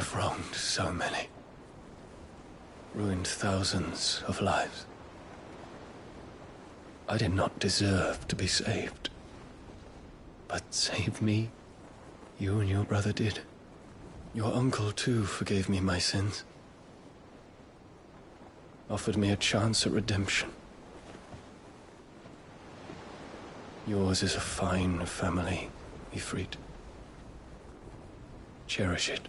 I've wronged so many. Ruined thousands of lives. I did not deserve to be saved. But save me, you and your brother did. Your uncle, too, forgave me my sins. Offered me a chance at redemption. Yours is a fine family, Ifrit. Cherish it.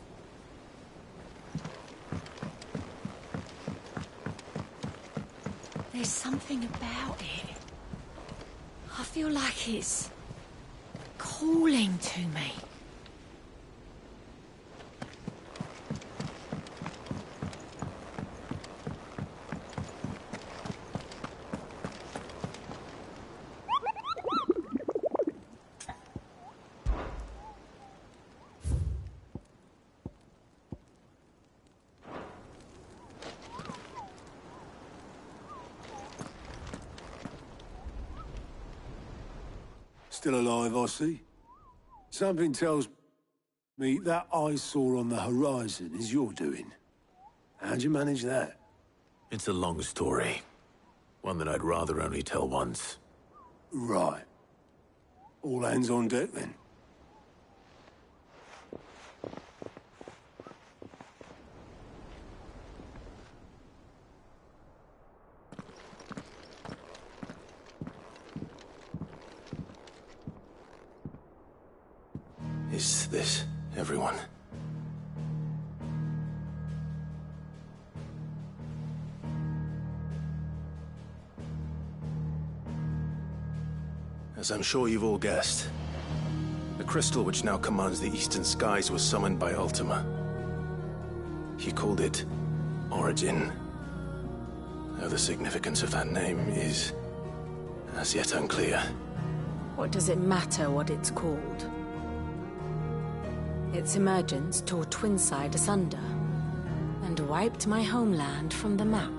There's something about it. I feel like it's calling to me. Still alive, I see. Something tells me that eyesore on the horizon is your doing. How'd you manage that? It's a long story. One that I'd rather only tell once. Right. All hands on deck, then. Is this everyone? As I'm sure you've all guessed, the crystal which now commands the eastern skies was summoned by Ultima. He called it Origin. Though the significance of that name is as yet unclear. What does it matter what it's called? Its emergence tore Twinside asunder, and wiped my homeland from the map.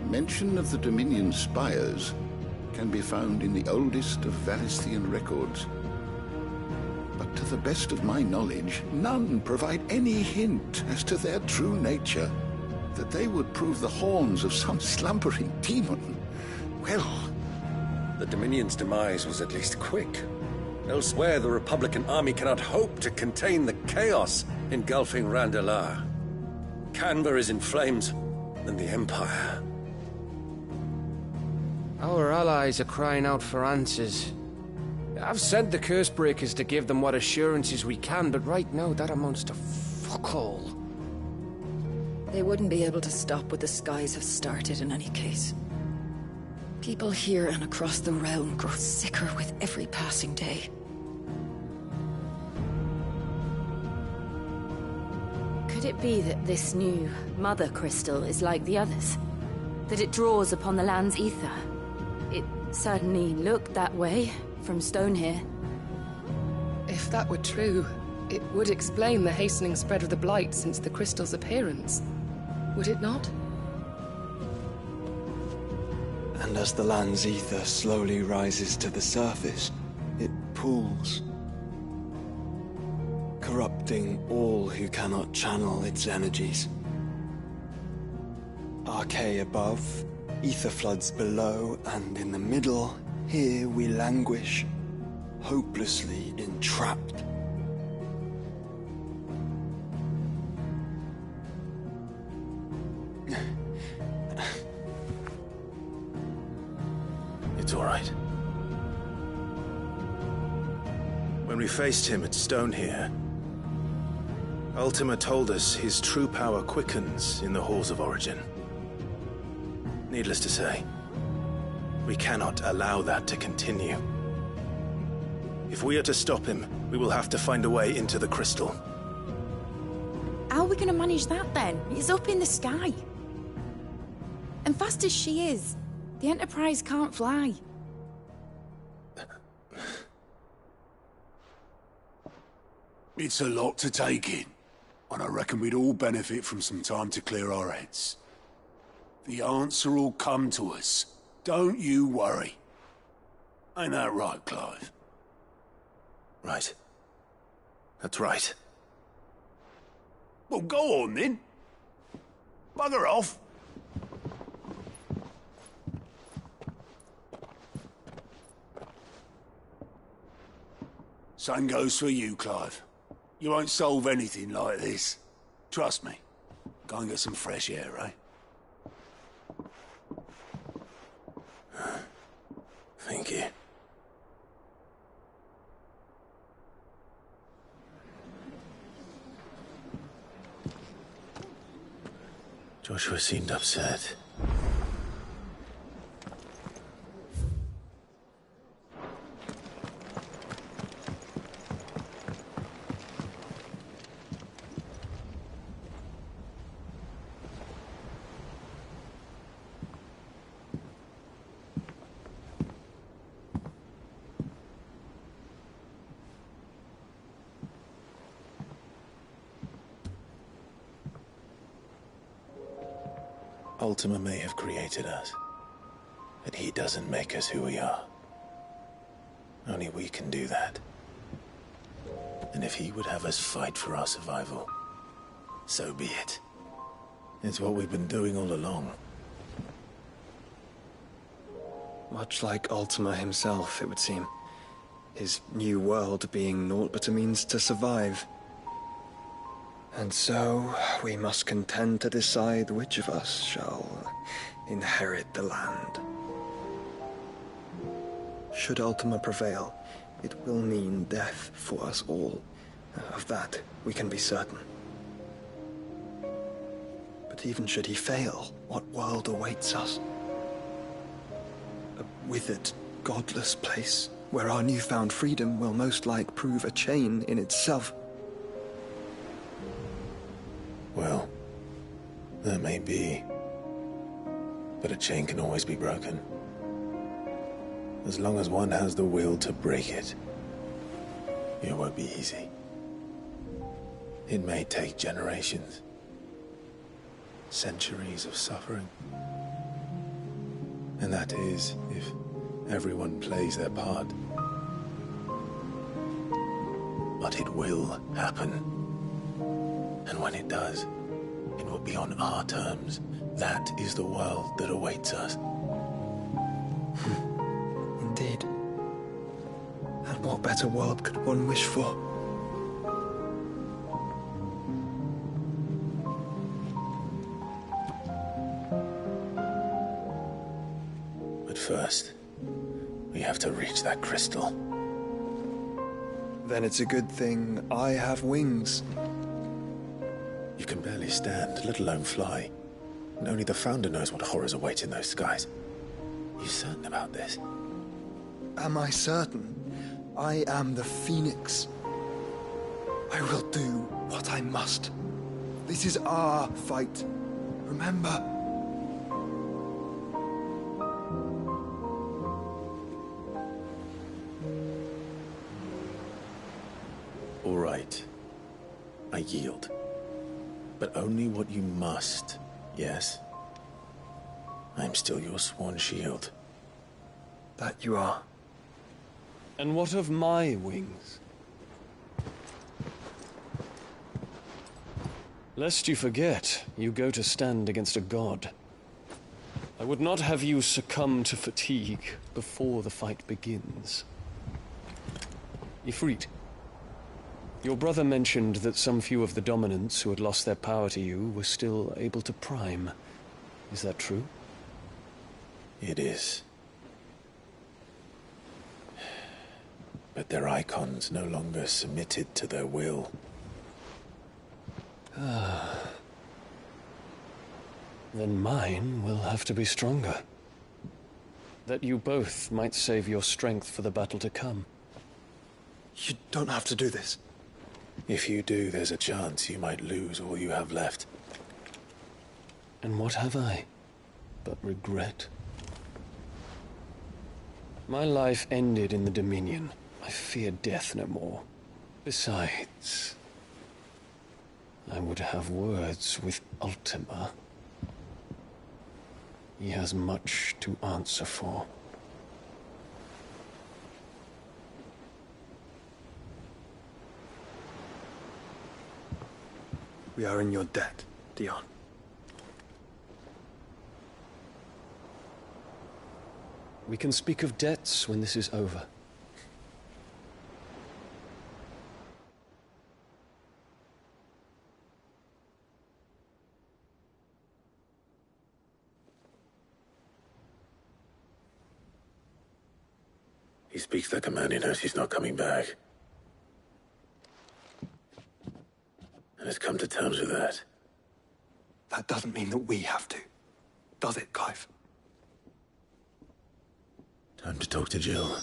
Mention of the Dominion spires can be found in the oldest of Valisthian records. But to the best of my knowledge, none provide any hint as to their true nature. That they would prove the horns of some slumbering demon. Well... The Dominion's demise was at least quick. Elsewhere, the Republican army cannot hope to contain the chaos engulfing Randalar. Canberra is in flames, and the Empire. Our allies are crying out for answers. I've sent the Cursebreakers to give them what assurances we can, but right now that amounts to fuck all. They wouldn't be able to stop what the skies have started in any case. People here and across the realm grow sicker with every passing day. Could it be that this new Mother Crystal is like the others? That it draws upon the land's ether? It certainly looked that way from stone here. If that were true, it would explain the hastening spread of the Blight since the crystal's appearance. Would it not? And as the land's ether slowly rises to the surface, it pools, corrupting all who cannot channel its energies. Archay above, ether floods below, and in the middle, here we languish, hopelessly entrapped. It's all right. When we faced him at Stone here, Ultima told us his true power quickens in the halls of Origin. Needless to say, we cannot allow that to continue. If we are to stop him, we will have to find a way into the crystal. How are we going to manage that then? It's up in the sky. And fast as she is, the Enterprise can't fly. It's a lot to take in, and I reckon we'd all benefit from some time to clear our heads. The answer will come to us. Don't you worry. Ain't that right, Clive? Right. That's right. Well, go on then. Bugger off. Same goes for you, Clive. You won't solve anything like this. Trust me. Go and get some fresh air, eh? Thank you. Joshua seemed upset. Ultima may have created us, but he doesn't make us who we are. Only we can do that. And if he would have us fight for our survival, so be it. It's what we've been doing all along. Much like Ultima himself, it would seem. His new world being naught but a means to survive. And so, we must contend to decide which of us shall inherit the land. Should Ultima prevail, it will mean death for us all. Of that, we can be certain. But even should he fail, what world awaits us? A withered, godless place, where our newfound freedom will most like prove a chain in itself. Well, that may be. But a chain can always be broken. As long as one has the will to break it. It won't be easy. It may take generations. Centuries of suffering. And that is, if everyone plays their part. But it will happen. And when it does, it will be on our terms. That is the world that awaits us. Indeed. And what better world could one wish for? But first, we have to reach that crystal. Then it's a good thing I have wings. You can barely stand, let alone fly. And only the Founder knows what horrors await in those skies. You certain about this? Am I certain? I am the Phoenix. I will do what I must. This is our fight. Remember? All right. I yield. But only what you must, yes? I'm still your sworn shield. That you are. And what of my wings? Lest you forget, you go to stand against a god. I would not have you succumb to fatigue before the fight begins. Ifrit, your brother mentioned that some few of the dominants who had lost their power to you were still able to prime. Is that true? It is. But their icons no longer submitted to their will. Then mine will have to be stronger. That you both might save your strength for the battle to come. You don't have to do this. If you do, there's a chance you might lose all you have left. And what have I but regret? My life ended in the Dominion. I fear death no more. Besides, I would have words with Ultima. He has much to answer for. We are in your debt, Dion. We can speak of debts when this is over. He speaks like a man who knows he's not coming back. And has come to terms with that. That doesn't mean that we have to, does it, Clive? Time to talk to Jill.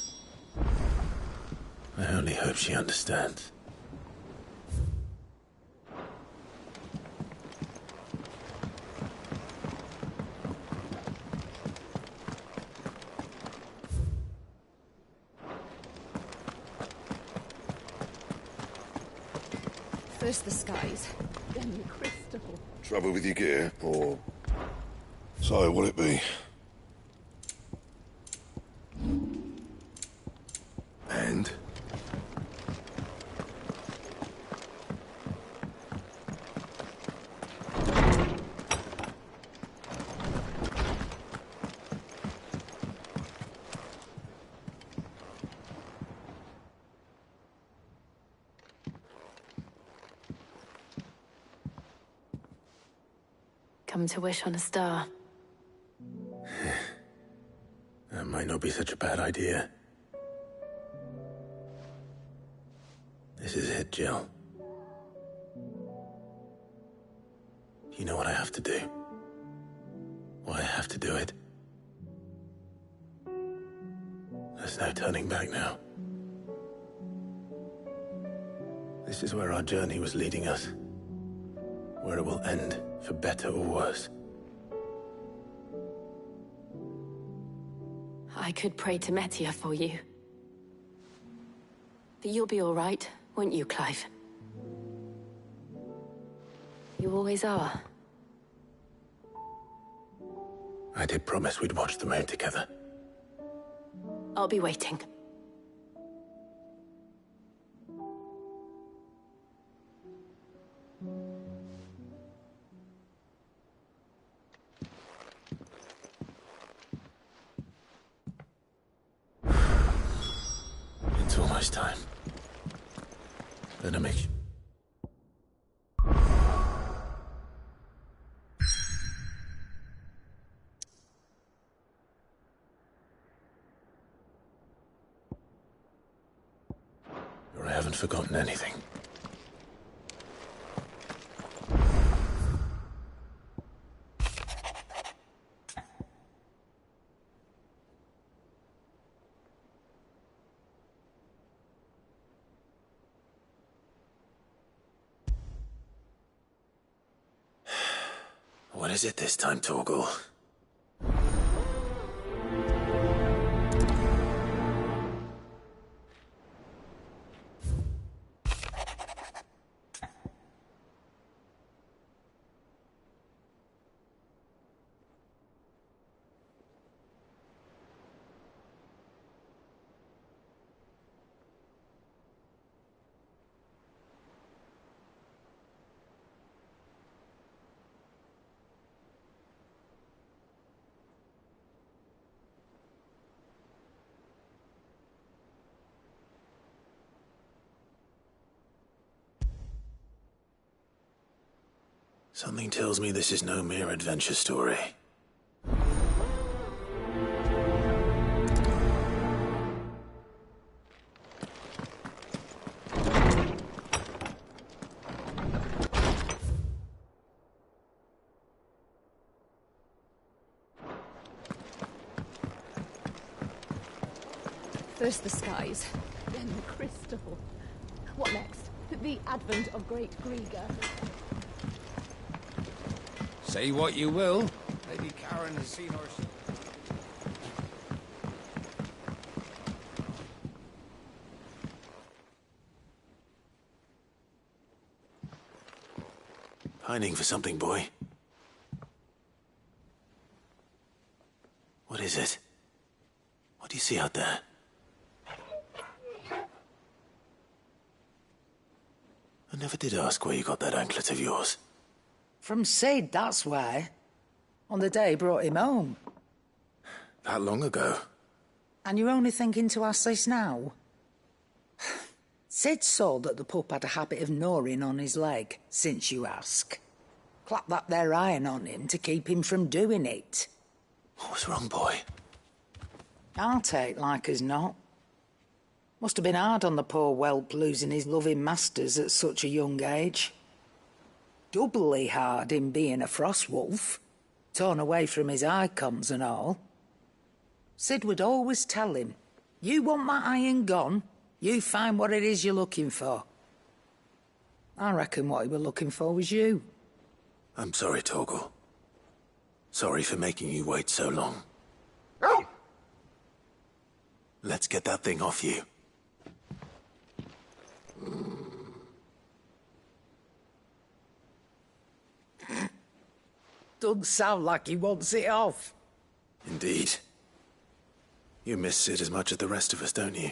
I only hope she understands. First the skies, then the crystal. Trouble with your gear, or... So, what'll it be? And? Come to wish on a star. That might not be such a bad idea. This is it, Jill. You know what I have to do. Why I have to do it. There's no turning back now. This is where our journey was leading us. Where it will end, for better or worse. I could pray to Metia for you. But you'll be all right, won't you, Clive? You always are. I did promise we'd watch the moon together. I'll be waiting. It's almost time. Better make sure. I haven't forgotten anything. What is it this time, Torgal? Something tells me this is no mere adventure story. First the skies, then the crystal. What next? The advent of Great Grieger. Say what you will. Lady Karen has seen her. Pining for something, boy. What is it? What do you see out there? never did ask where you got that anklet of yours. From Sid, that's why. On the day he brought him home. That long ago? And you're only thinking to ask this now? Sid saw that the pup had a habit of gnawing on his leg, since you ask. Clap that there iron on him to keep him from doing it. What was wrong, boy? I'll take like as not. Must have been hard on the poor whelp losing his loving masters at such a young age. Doubly hard in being a frost wolf, torn away from his icons and all. Sid would always tell him, you want that iron gone, you find what it is you're looking for. I reckon what he was looking for was you. I'm sorry, Torgal. Sorry for making you wait so long. Let's get that thing off you. Doesn't sound like he wants it off. Indeed. You miss Sid as much as the rest of us, don't you?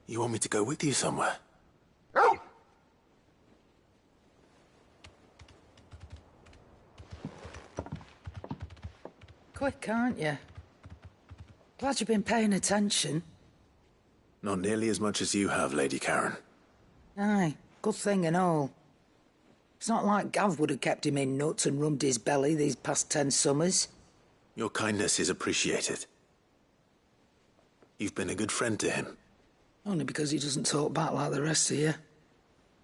You want me to go with you somewhere? Quick, aren't you? Glad you've been paying attention. Not nearly as much as you have, Lady Karen. Aye, good thing and all. It's not like Gav would have kept him in nuts and rubbed his belly these past 10 summers. Your kindness is appreciated. You've been a good friend to him. Only because he doesn't talk back like the rest of you.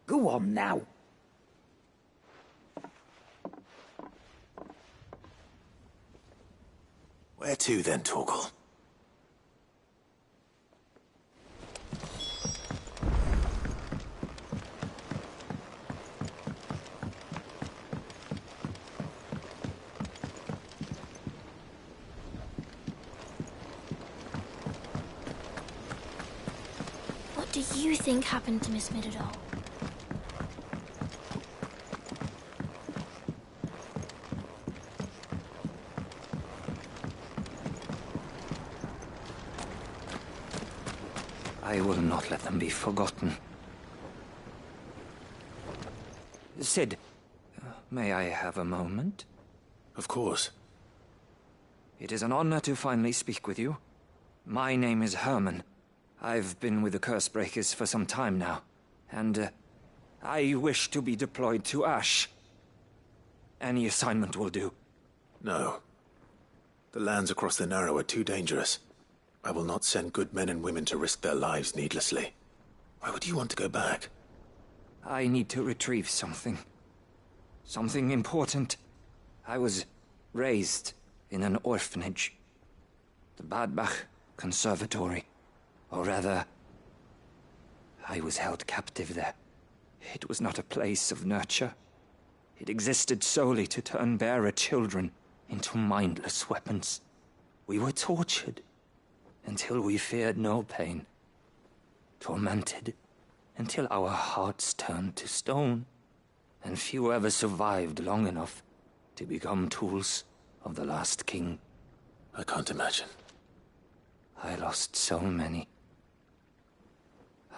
Go on now. Where to then, Torgal? What do you think happened to Miss Midadol? I will not let them be forgotten. Sid, may I have a moment? Of course. It is an honor to finally speak with you. My name is Herman. I've been with the Cursebreakers for some time now, and I wish to be deployed to Ash. Any assignment will do. No. The lands across the Narrow are too dangerous. I will not send good men and women to risk their lives needlessly. Why would you want to go back? I need to retrieve something. Something important. I was raised in an orphanage. The Badbach Conservatory. Or rather, I was held captive there. It was not a place of nurture. It existed solely to turn bearer children into mindless weapons. We were tortured until we feared no pain. Tormented until our hearts turned to stone. And few ever survived long enough to become tools of the last king. I can't imagine. I lost so many.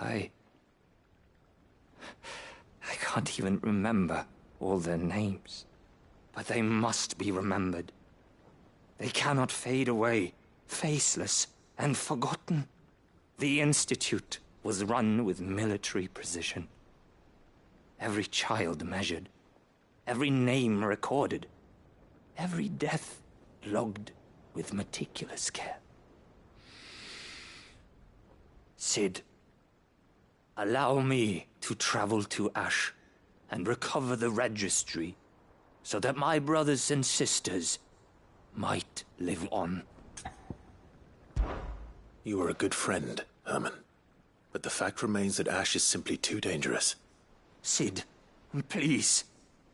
I can't even remember all their names. But they must be remembered. They cannot fade away, faceless and forgotten. The Institute was run with military precision. Every child measured, every name recorded, every death logged with meticulous care. Sid, allow me to travel to Ash and recover the registry so that my brothers and sisters might live on. You were a good friend, Herman. But the fact remains that Ash is simply too dangerous. Sid, please.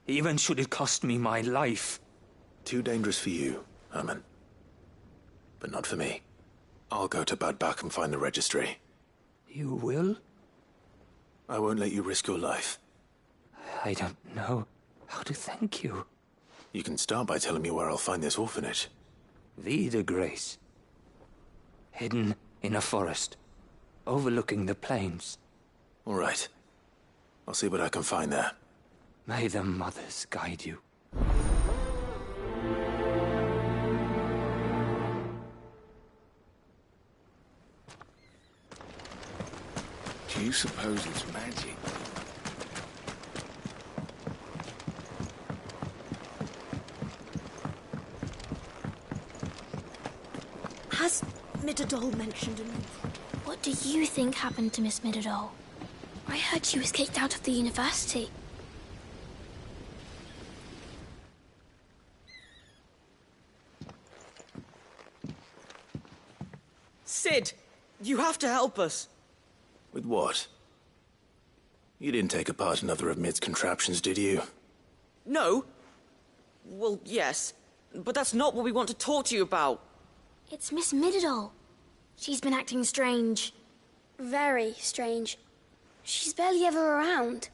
Even should it cost me my life. Too dangerous for you, Herman. But not for me. I'll go to Badbach and find the registry. You will? I won't let you risk your life. I don't know how to thank you. You can start by telling me where I'll find this orphanage. Vida Grace. Hidden in a forest. overlooking the plains. All right. I'll see what I can find there. May the mothers guide you. Do you suppose it's magic? Has Midadol mentioned anything? What do you think happened to Miss Midadol? I heard she was kicked out of the university. Sid, you have to help us. With what? You didn't take apart another of Mid's contraptions, did you? No. Well, yes. But that's not what we want to talk to you about. It's Miss Midadol. She's been acting strange. Very strange. She's barely ever around.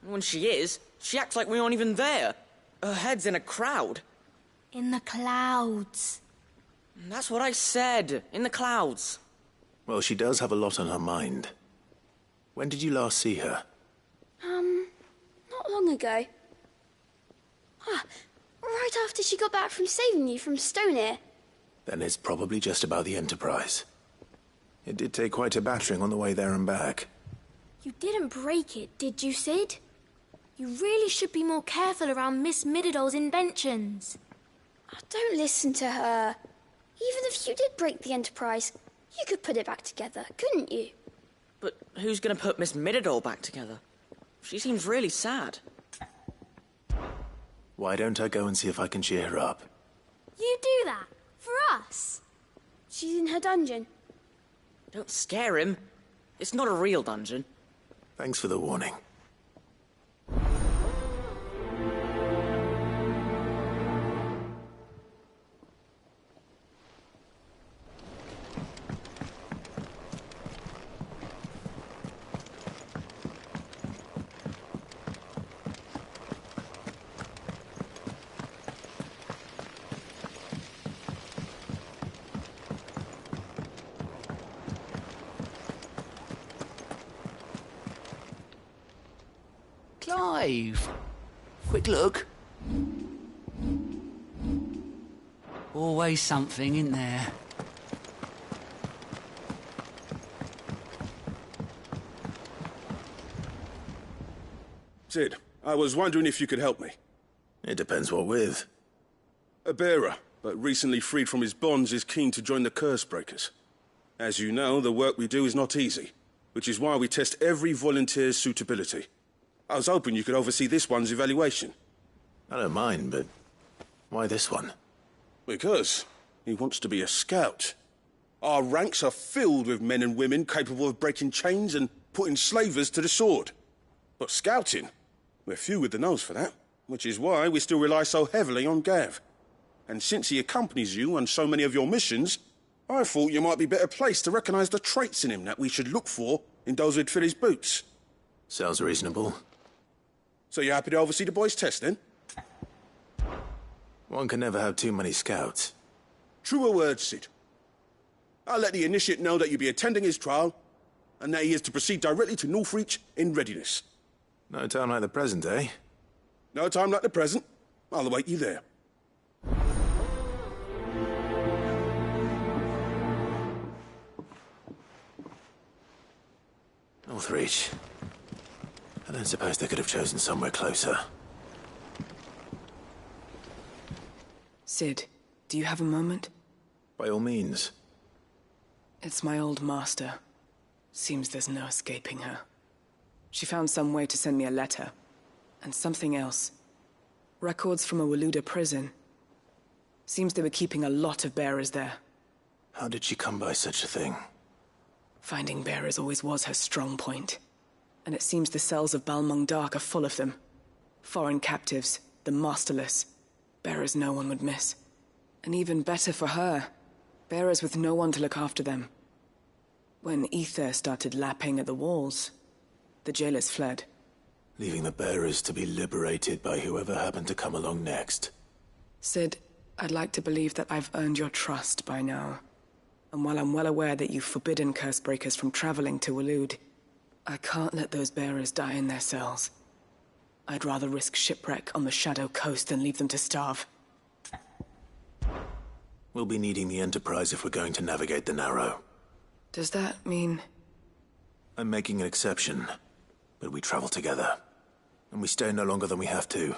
When she is, she acts like we aren't even there. Her head's in a crowd. In the clouds. That's what I said. In the clouds. Well, she does have a lot on her mind. When did you last see her? Not long ago. Right after she got back from saving you from Stoneir. Then it's probably just about the Enterprise. It did take quite a battering on the way there and back. You didn't break it, did you, Sid? You really should be more careful around Miss Midadol's inventions. Oh, don't listen to her. Even if you did break the Enterprise, you could put it back together, couldn't you? But who's gonna put Miss Midadol back together? She seems really sad. Why don't I go and see if I can cheer her up? You do that? For us? She's in her dungeon. Don't scare him. It's not a real dungeon. Thanks for the warning. Clive! Quick look. Always something, isn't there? Sid, I was wondering if you could help me. It depends what with. A bearer, but recently freed from his bonds, is keen to join the Curse Breakers. As you know, the work we do is not easy, which is why we test every volunteer's suitability. I was hoping you could oversee this one's evaluation. I don't mind, but why this one? Because he wants to be a scout. Our ranks are filled with men and women capable of breaking chains and putting slavers to the sword. But scouting, we're few with the nose for that, which is why we still rely so heavily on Gav. And since he accompanies you on so many of your missions, I thought you might be better placed to recognize the traits in him that we should look for in those who'd fill his boots. Sounds reasonable. So you're happy to oversee the boys' test, then? One can never have too many scouts. Truer words, Sid. I'll let the initiate know that you'll be attending his trial, and that he is to proceed directly to Northreach in readiness. No time like the present, eh? No time like the present. I'll await you there. Northreach. I don't suppose they could have chosen somewhere closer. Sid, do you have a moment? By all means. It's my old master. Seems there's no escaping her. She found some way to send me a letter. And something else. Records from a Waluda prison. Seems they were keeping a lot of bearers there. How did she come by such a thing? Finding bearers always was her strong point. And it seems the cells of Balmung Dark are full of them. Foreign captives, the masterless. Bearers no one would miss. And even better for her, bearers with no one to look after them. When ether started lapping at the walls, the jailers fled. Leaving the bearers to be liberated by whoever happened to come along next. Sid, I'd like to believe that I've earned your trust by now. And while I'm well aware that you've forbidden Cursebreakers from traveling to Waloed, I can't let those bearers die in their cells. I'd rather risk shipwreck on the Shadow Coast than leave them to starve. We'll be needing the Enterprise if we're going to navigate the Narrow. Does that mean... I'm making an exception, but we travel together. And we stay no longer than we have to.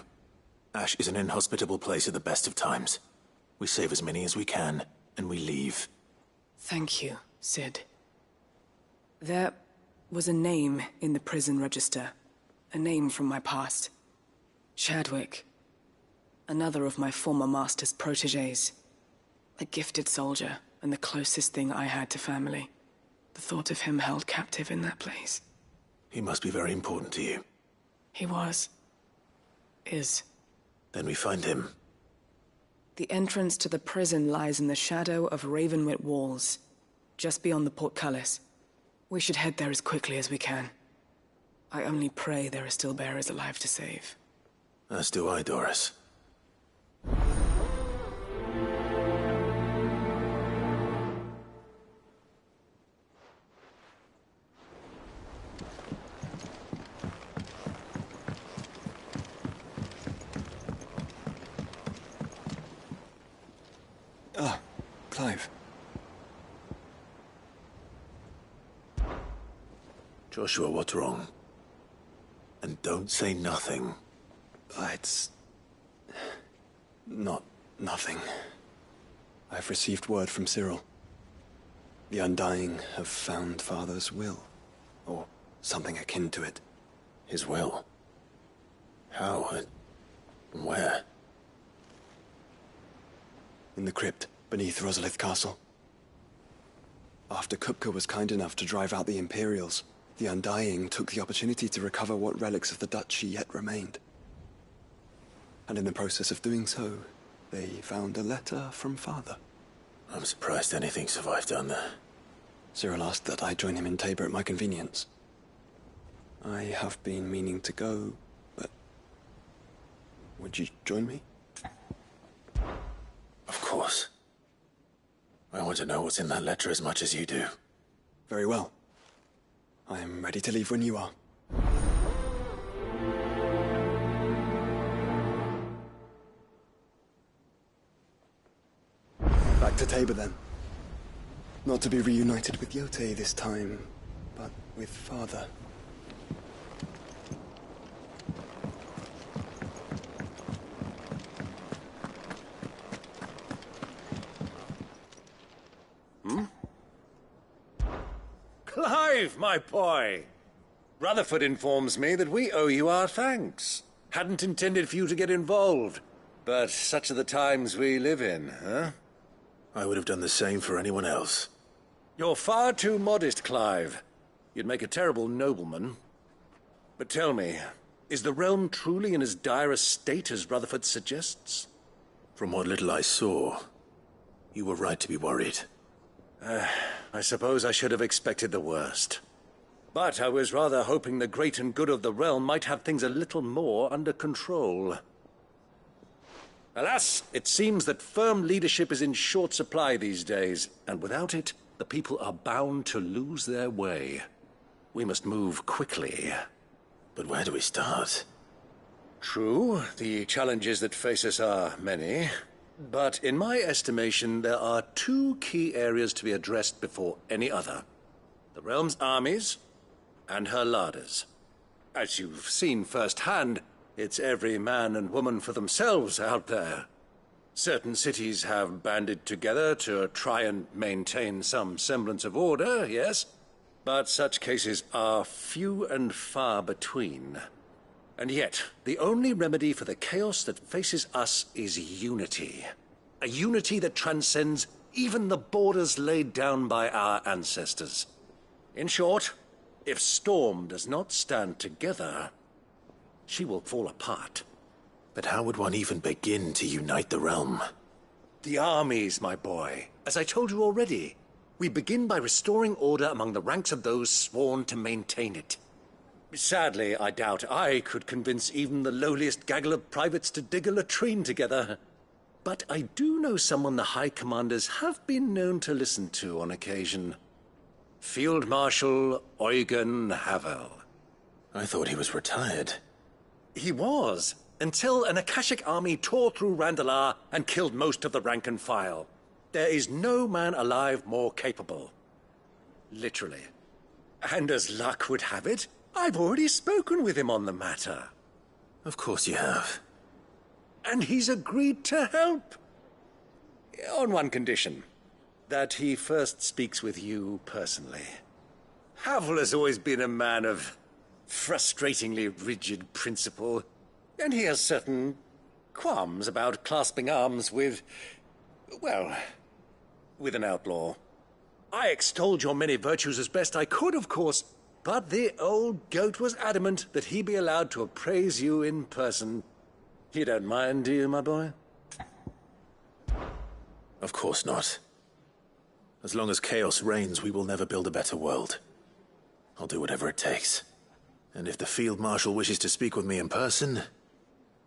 Ash is an inhospitable place at the best of times. We save as many as we can, and we leave. Thank you, Sid. There was a name in the prison register. A name from my past. Chadwick. Another of my former master's protégés. A gifted soldier, and the closest thing I had to family. The thought of him held captive in that place. He must be very important to you. He was. Is. Then we find him. The entrance to the prison lies in the shadow of Ravenwit Walls, just beyond the portcullis. We should head there as quickly as we can. I only pray there are still bearers alive to save. As do I, Doris. Ah, Clive. Joshua, what's wrong? And don't say nothing. It's... not nothing. I've received word from Cyril. The Undying have found Father's will. Or something akin to it. His will? How? And where? In the crypt, beneath Rosalith Castle. After Kupka was kind enough to drive out the Imperials, the Undying took the opportunity to recover what relics of the Duchy yet remained. And in the process of doing so, they found a letter from Father. I'm surprised anything survived down there. Cyril asked that I join him in Tabor at my convenience. I have been meaning to go, but... would you join me? Of course. I want to know what's in that letter as much as you do. Very well. I am ready to leave when you are. Back to Tabor, then. Not to be reunited with Yote this time, but with Father. Clive, my boy! Rutherford informs me that we owe you our thanks. Hadn't intended for you to get involved, but such are the times we live in, huh? I would have done the same for anyone else. You're far too modest, Clive. You'd make a terrible nobleman. But tell me, is the realm truly in as dire a state as Rutherford suggests? From what little I saw, you were right to be worried. I suppose I should have expected the worst. But I was rather hoping the great and good of the realm might have things a little more under control. Alas, it seems that firm leadership is in short supply these days, and without it, the people are bound to lose their way. We must move quickly. But where do we start? True, the challenges that face us are many. But in my estimation, there are two key areas to be addressed before any other. The realm's armies and her larders. As you've seen firsthand, it's every man and woman for themselves out there. Certain cities have banded together to try and maintain some semblance of order, yes? But such cases are few and far between. And yet, the only remedy for the chaos that faces us is unity. A unity that transcends even the borders laid down by our ancestors. In short, if Storm does not stand together, she will fall apart. But how would one even begin to unite the realm? The armies, my boy. As I told you already, we begin by restoring order among the ranks of those sworn to maintain it. Sadly, I doubt I could convince even the lowliest gaggle of privates to dig a latrine together. But I do know someone the High Commanders have been known to listen to on occasion. Field Marshal Eugen Havel. I thought he was retired. He was, until an Akashic army tore through Randalar and killed most of the rank and file. There is no man alive more capable. Literally. And as luck would have it, I've already spoken with him on the matter. Of course you have. And he's agreed to help. On one condition. That he first speaks with you personally. Havel has always been a man of frustratingly rigid principle, and he has certain qualms about clasping arms with, well, with an outlaw. I extolled your many virtues as best I could, of course, but the old goat was adamant that he be allowed to appraise you in person. You don't mind, do you, my boy? Of course not. As long as chaos reigns, we will never build a better world. I'll do whatever it takes. And if the Field Marshal wishes to speak with me in person,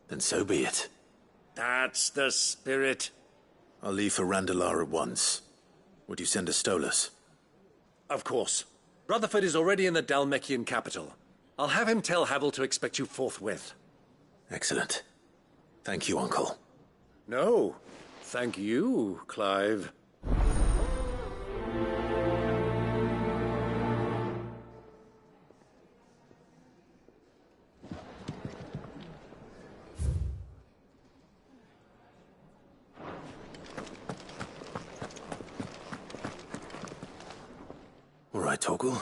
then so be it. That's the spirit. I'll leave for Randalar at once. Would you send a Stolas? Of course. Rutherford is already in the Dalmekian capital. I'll have him tell Havel to expect you forthwith. Excellent. Thank you, Uncle. No, thank you, Clive. All right, Torgal.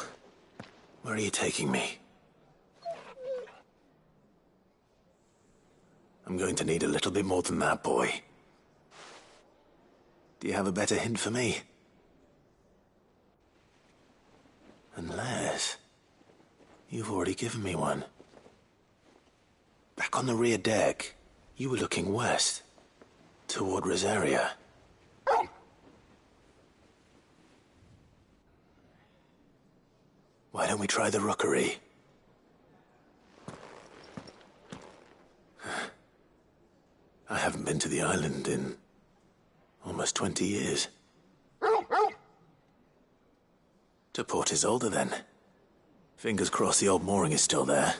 Where are you taking me? I'm going to need a little bit more than that, boy. Do you have a better hint for me? Unless... you've already given me one. Back on the rear deck, you were looking west, toward Rosaria. Why don't we try the rookery? I haven't been to the island in almost 20 years. To Port Isolde, then. Fingers crossed the old mooring is still there.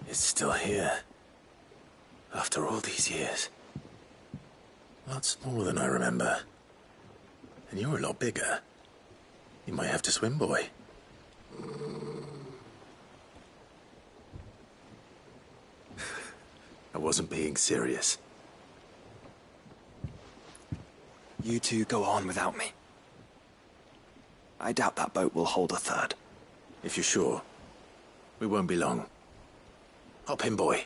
It's still here. After all these years. Lots smaller than I remember. And you're a lot bigger. You might have to swim, boy. I wasn't being serious. You two go on without me. I doubt that boat will hold a third. If you're sure, we won't be long. Hop in, boy.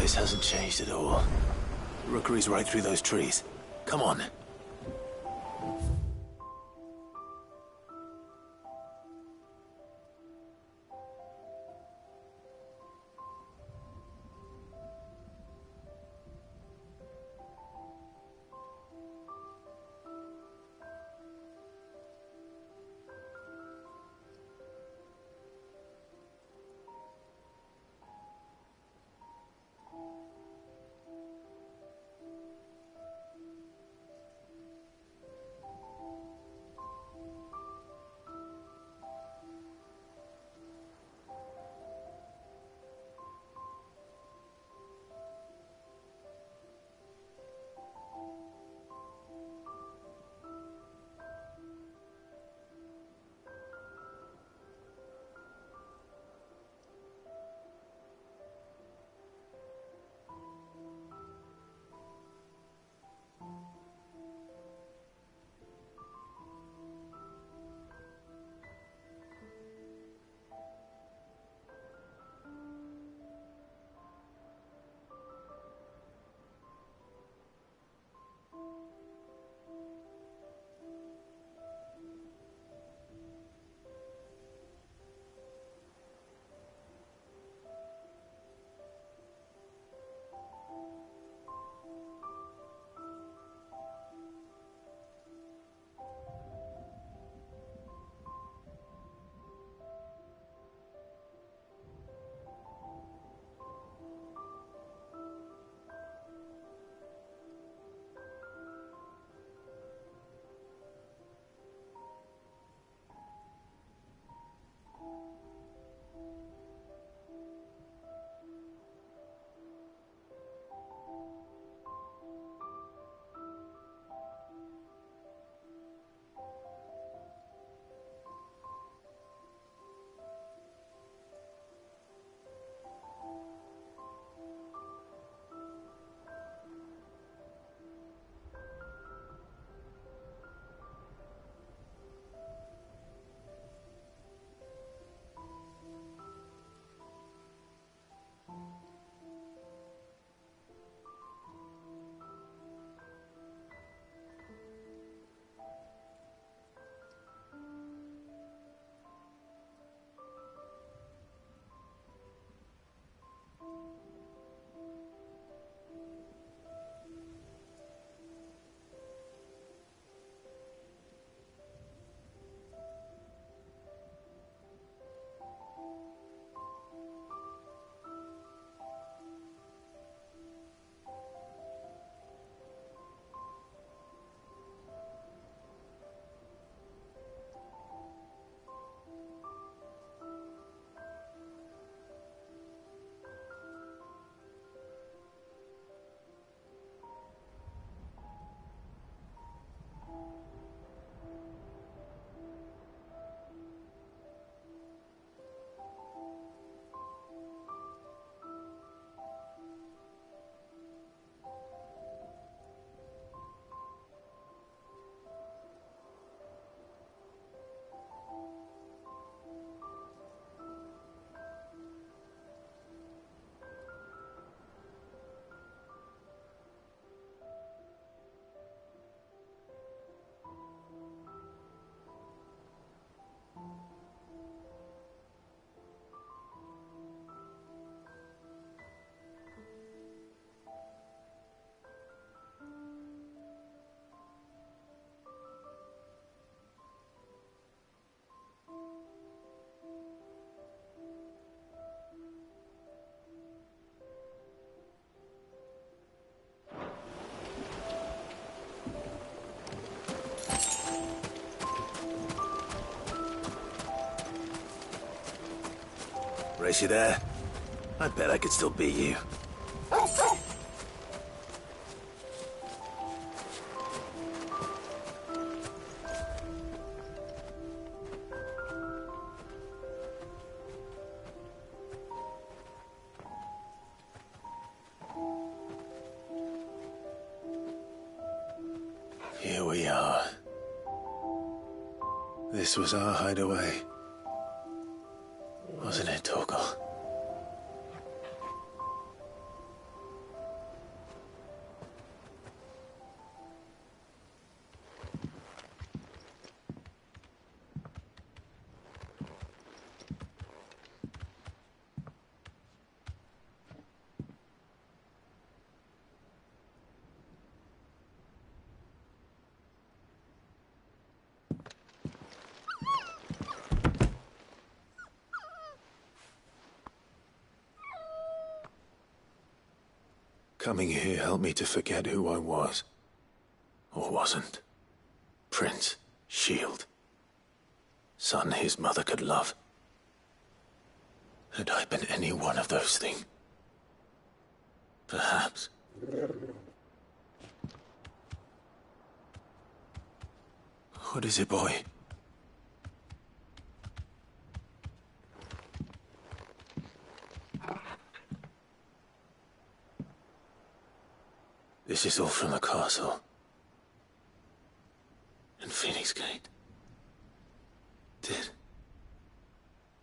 This hasn't changed at all. Rookery's right through those trees. Come on. Race you there? I bet I could still beat you. Here we are. This was our hideaway. Wasn't it, Torgal? Coming here helped me to forget who I was. Or wasn't. Prince, shield. Son his mother could love. Had I been any one of those things? Perhaps. What is it, boy? This is all from the castle. And Phoenix Gate. Did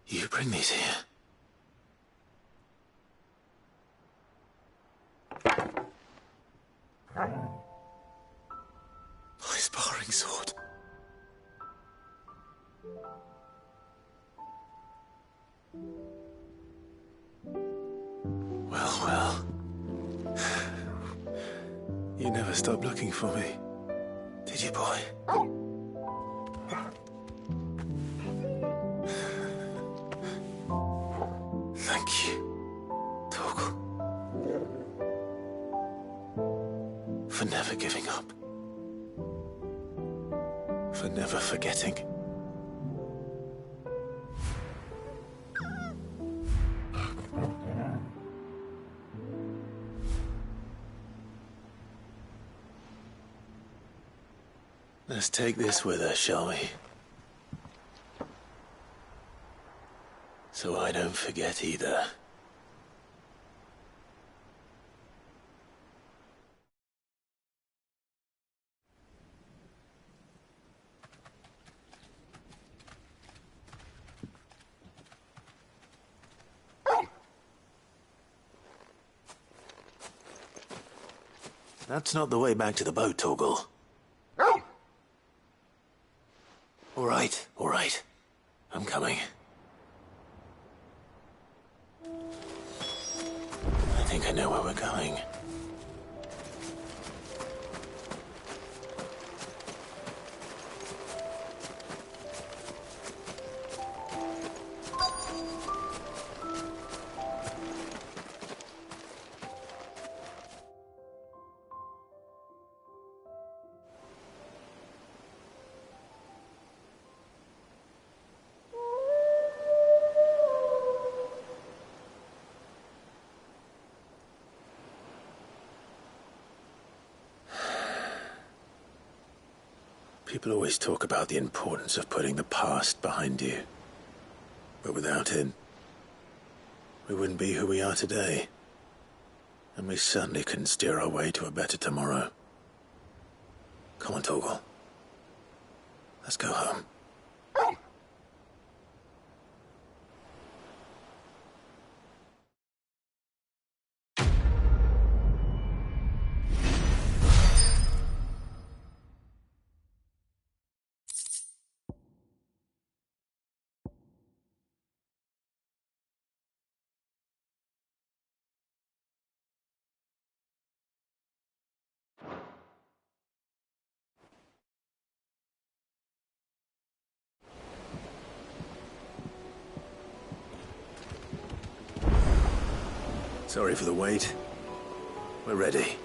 you bring these here? My sparring sword. Well. You never stopped looking for me, did you, boy? Thank you, Torgal, for never giving up, for never forgetting. Let's take this with us, shall we? So I don't forget either. That's not the way back to the boat, Torgal. All right. I'm coming. I think I know where we're going. People always talk about the importance of putting the past behind you. But without it, we wouldn't be who we are today. And we certainly couldn't steer our way to a better tomorrow. Come on, Torgal. Let's go home. Sorry for the wait. We're ready.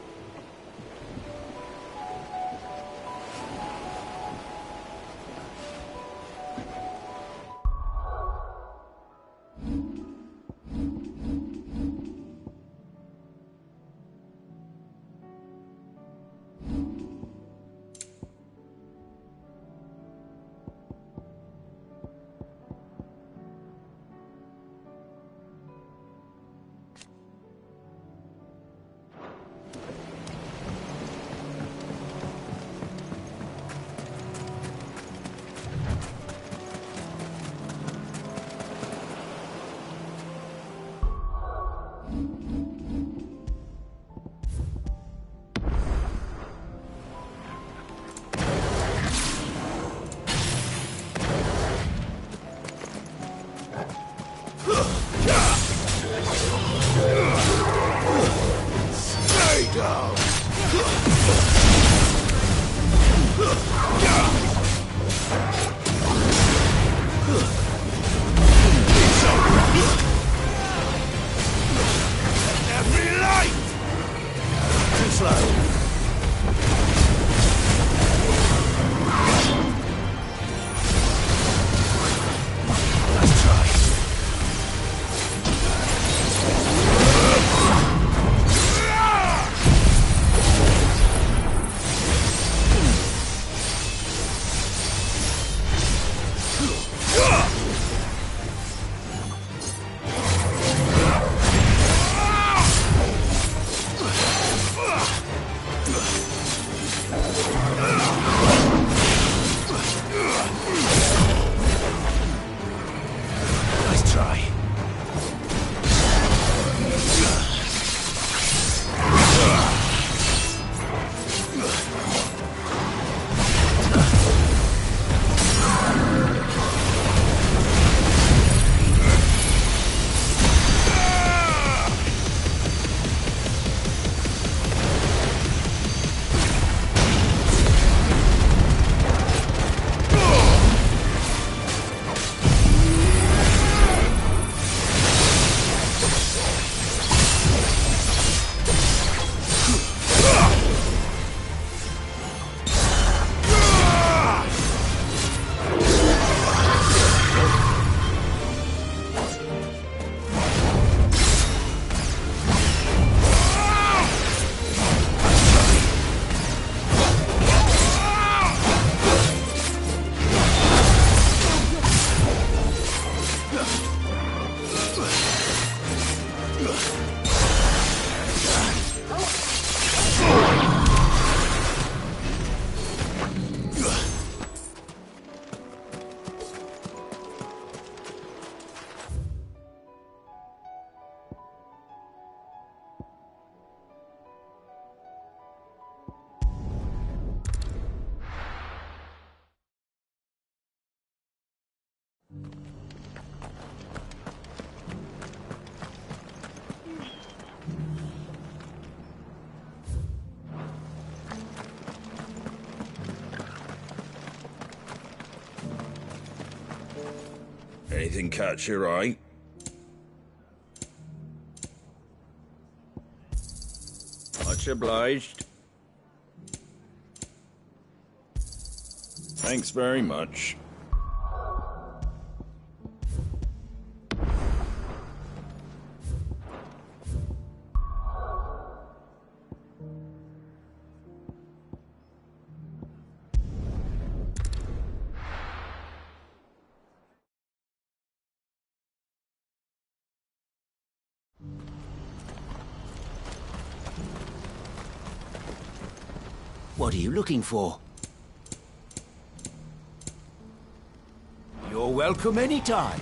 Anything catch your eye? Much obliged. Thanks very much. What are you looking for? You're welcome anytime.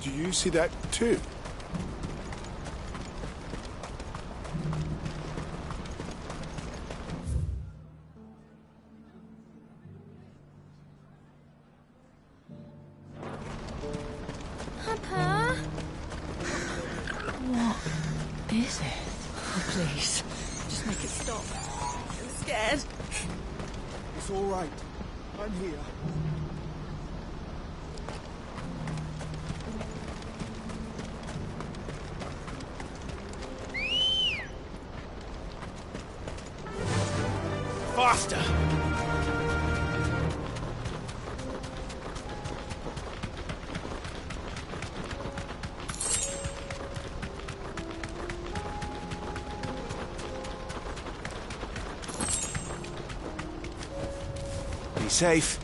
Do you see that too? Papa? What is it? Oh, please, just make it stop. I'm scared. It's all right. I'm here. Faster! Be safe.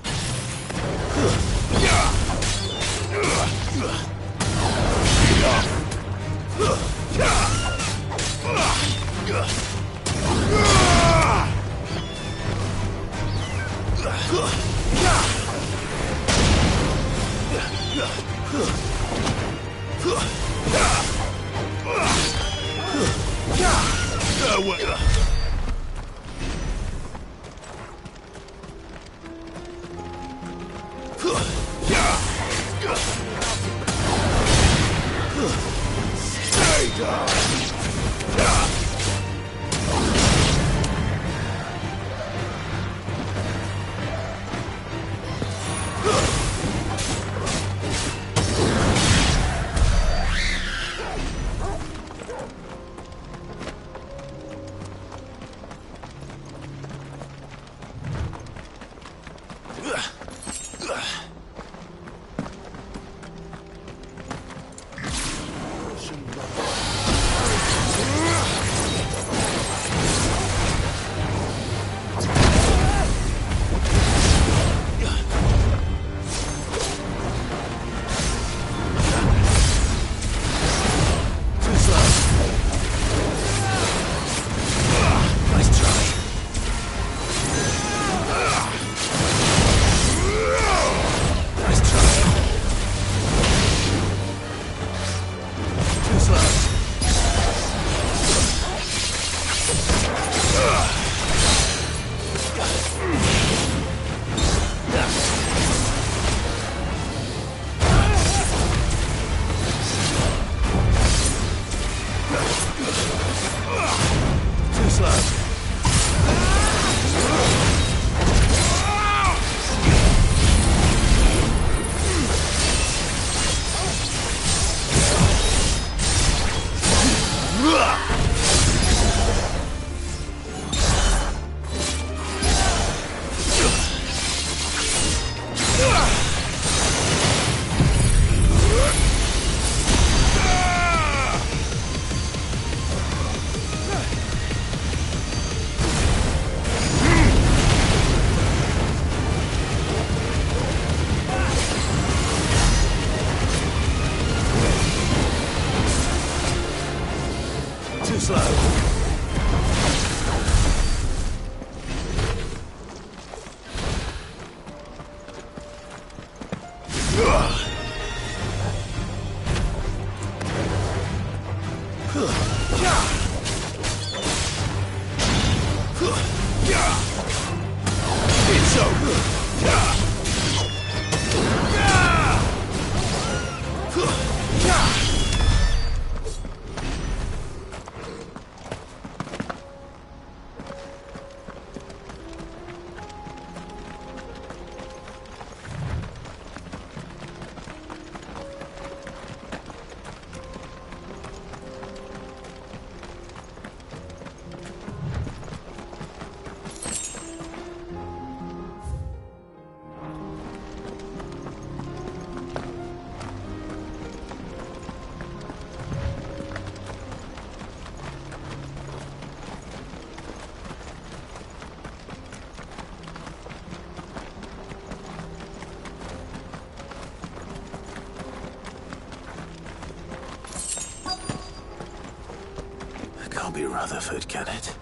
Rutherford, can it?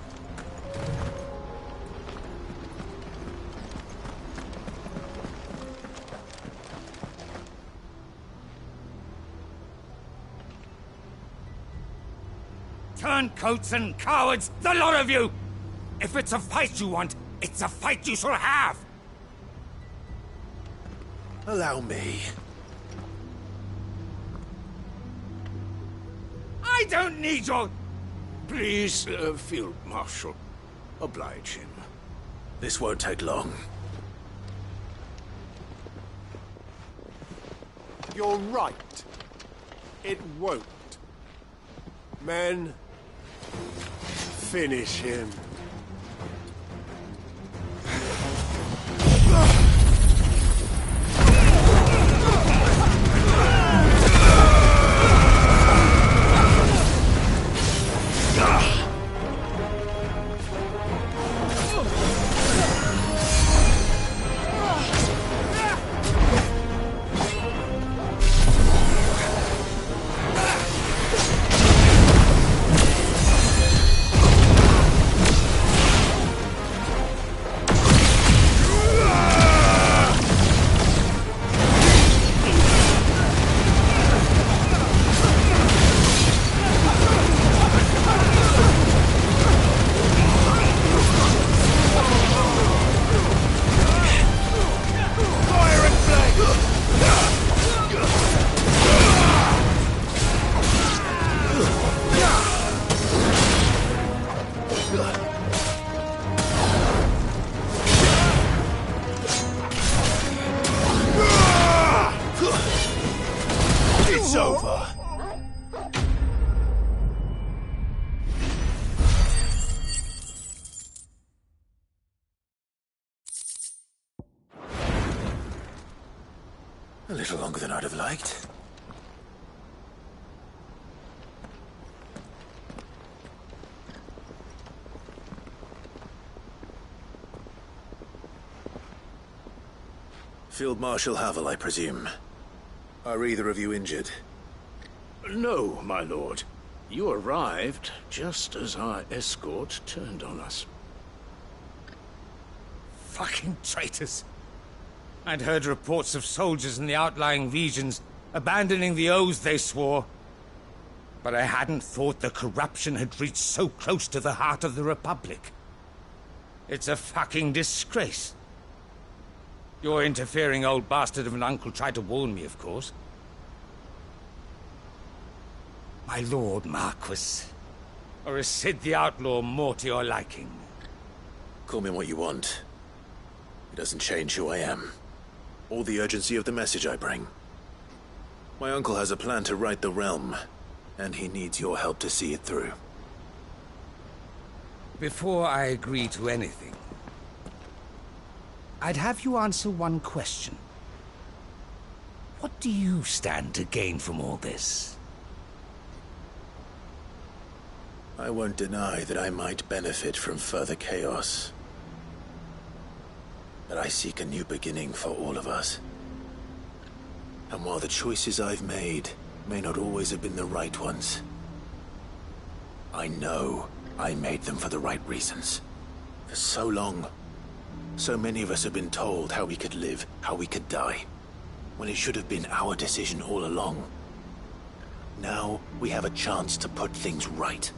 Turncoats and cowards, the lot of you! If it's a fight you want, it's a fight you shall have! Allow me. I don't need your... Please, Field Marshal. Oblige him. This won't take long. You're right. It won't. Men, finish him. It's over. A little longer than I'd have liked. Field Marshal Havel, I presume. Are either of you injured? No, my lord. You arrived just as our escort turned on us. Fucking traitors. I'd heard reports of soldiers in the outlying regions abandoning the oaths they swore. But I hadn't thought the corruption had reached so close to the heart of the Republic. It's a fucking disgrace. Your interfering old bastard of an uncle tried to warn me, of course. My Lord Marquis. Or is Sid the Outlaw more to your liking? Call me what you want. It doesn't change who I am, or the urgency of the message I bring. My uncle has a plan to right the realm, and he needs your help to see it through. Before I agree to anything, I'd have you answer one question. What do you stand to gain from all this? I won't deny that I might benefit from further chaos. But I seek a new beginning for all of us. And while the choices I've made may not always have been the right ones, I know I made them for the right reasons. For so long, so many of us have been told how we could live, how we could die, when it should have been our decision all along. Now, we have a chance to put things right.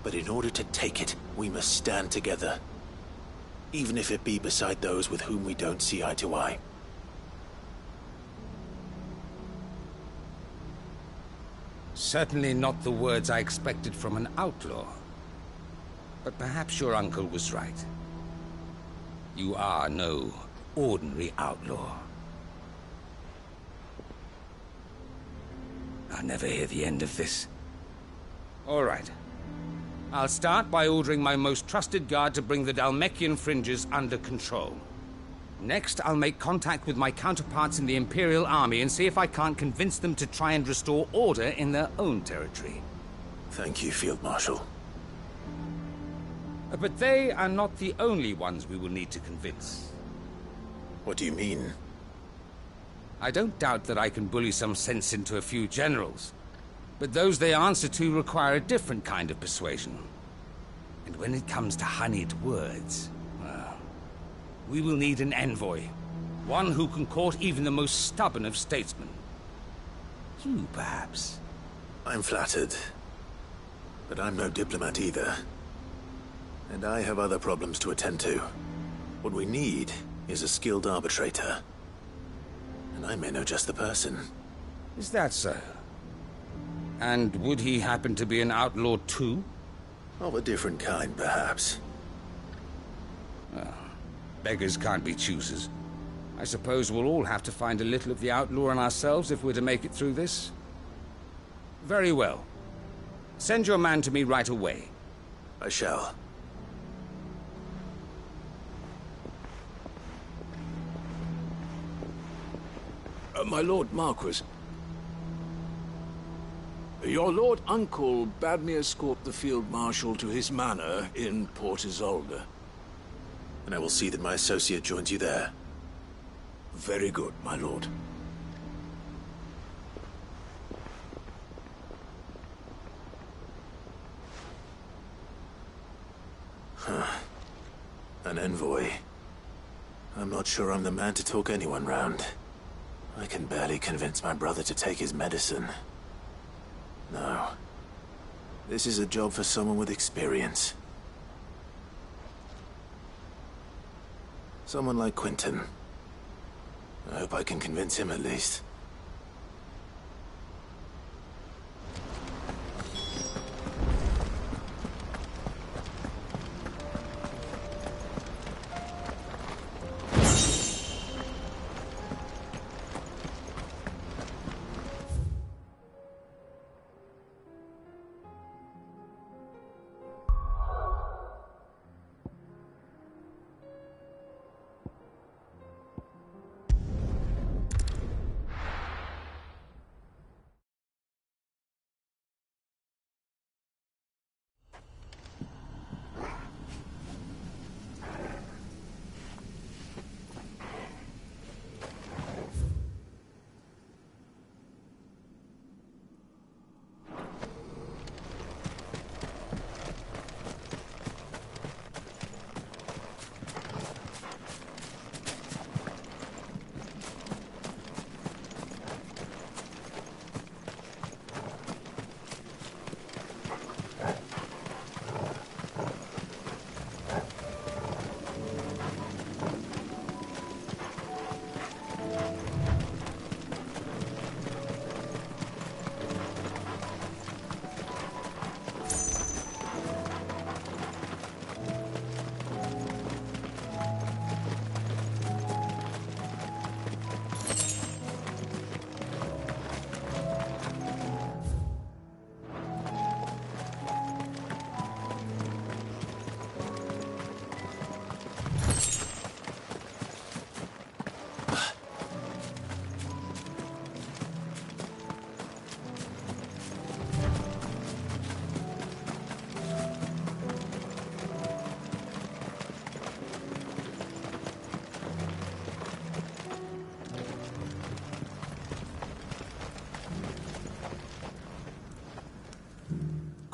But in order to take it, we must stand together. Even if it be beside those with whom we don't see eye to eye. Certainly not the words I expected from an outlaw. But perhaps your uncle was right. You are no ordinary outlaw. I'll never hear the end of this. All right. I'll start by ordering my most trusted guard to bring the Dhalmekian fringes under control. Next, I'll make contact with my counterparts in the Imperial Army and see if I can't convince them to try and restore order in their own territory. Thank you, Field Marshal. But they are not the only ones we will need to convince. What do you mean? I don't doubt that I can bully some sense into a few generals. But those they answer to require a different kind of persuasion. And when it comes to honeyed words, well, we will need an envoy. One who can court even the most stubborn of statesmen. You, perhaps? I'm flattered. But I'm no diplomat either. And I have other problems to attend to. What we need is a skilled arbitrator. And I may know just the person. Is that so? And would he happen to be an outlaw too? Of a different kind, perhaps. Well, beggars can't be choosers. I suppose we'll all have to find a little of the outlaw in ourselves if we're to make it through this. Very well. Send your man to me right away. I shall. My Lord Marquis. Your Lord Uncle bade me escort the Field Marshal to his manor in Port Isolde. And I will see that my associate joins you there. Very good, my lord. Huh. An envoy. I'm not sure I'm the man to talk anyone round. I can barely convince my brother to take his medicine. No. This is a job for someone with experience. Someone like Quentin. I hope I can convince him at least.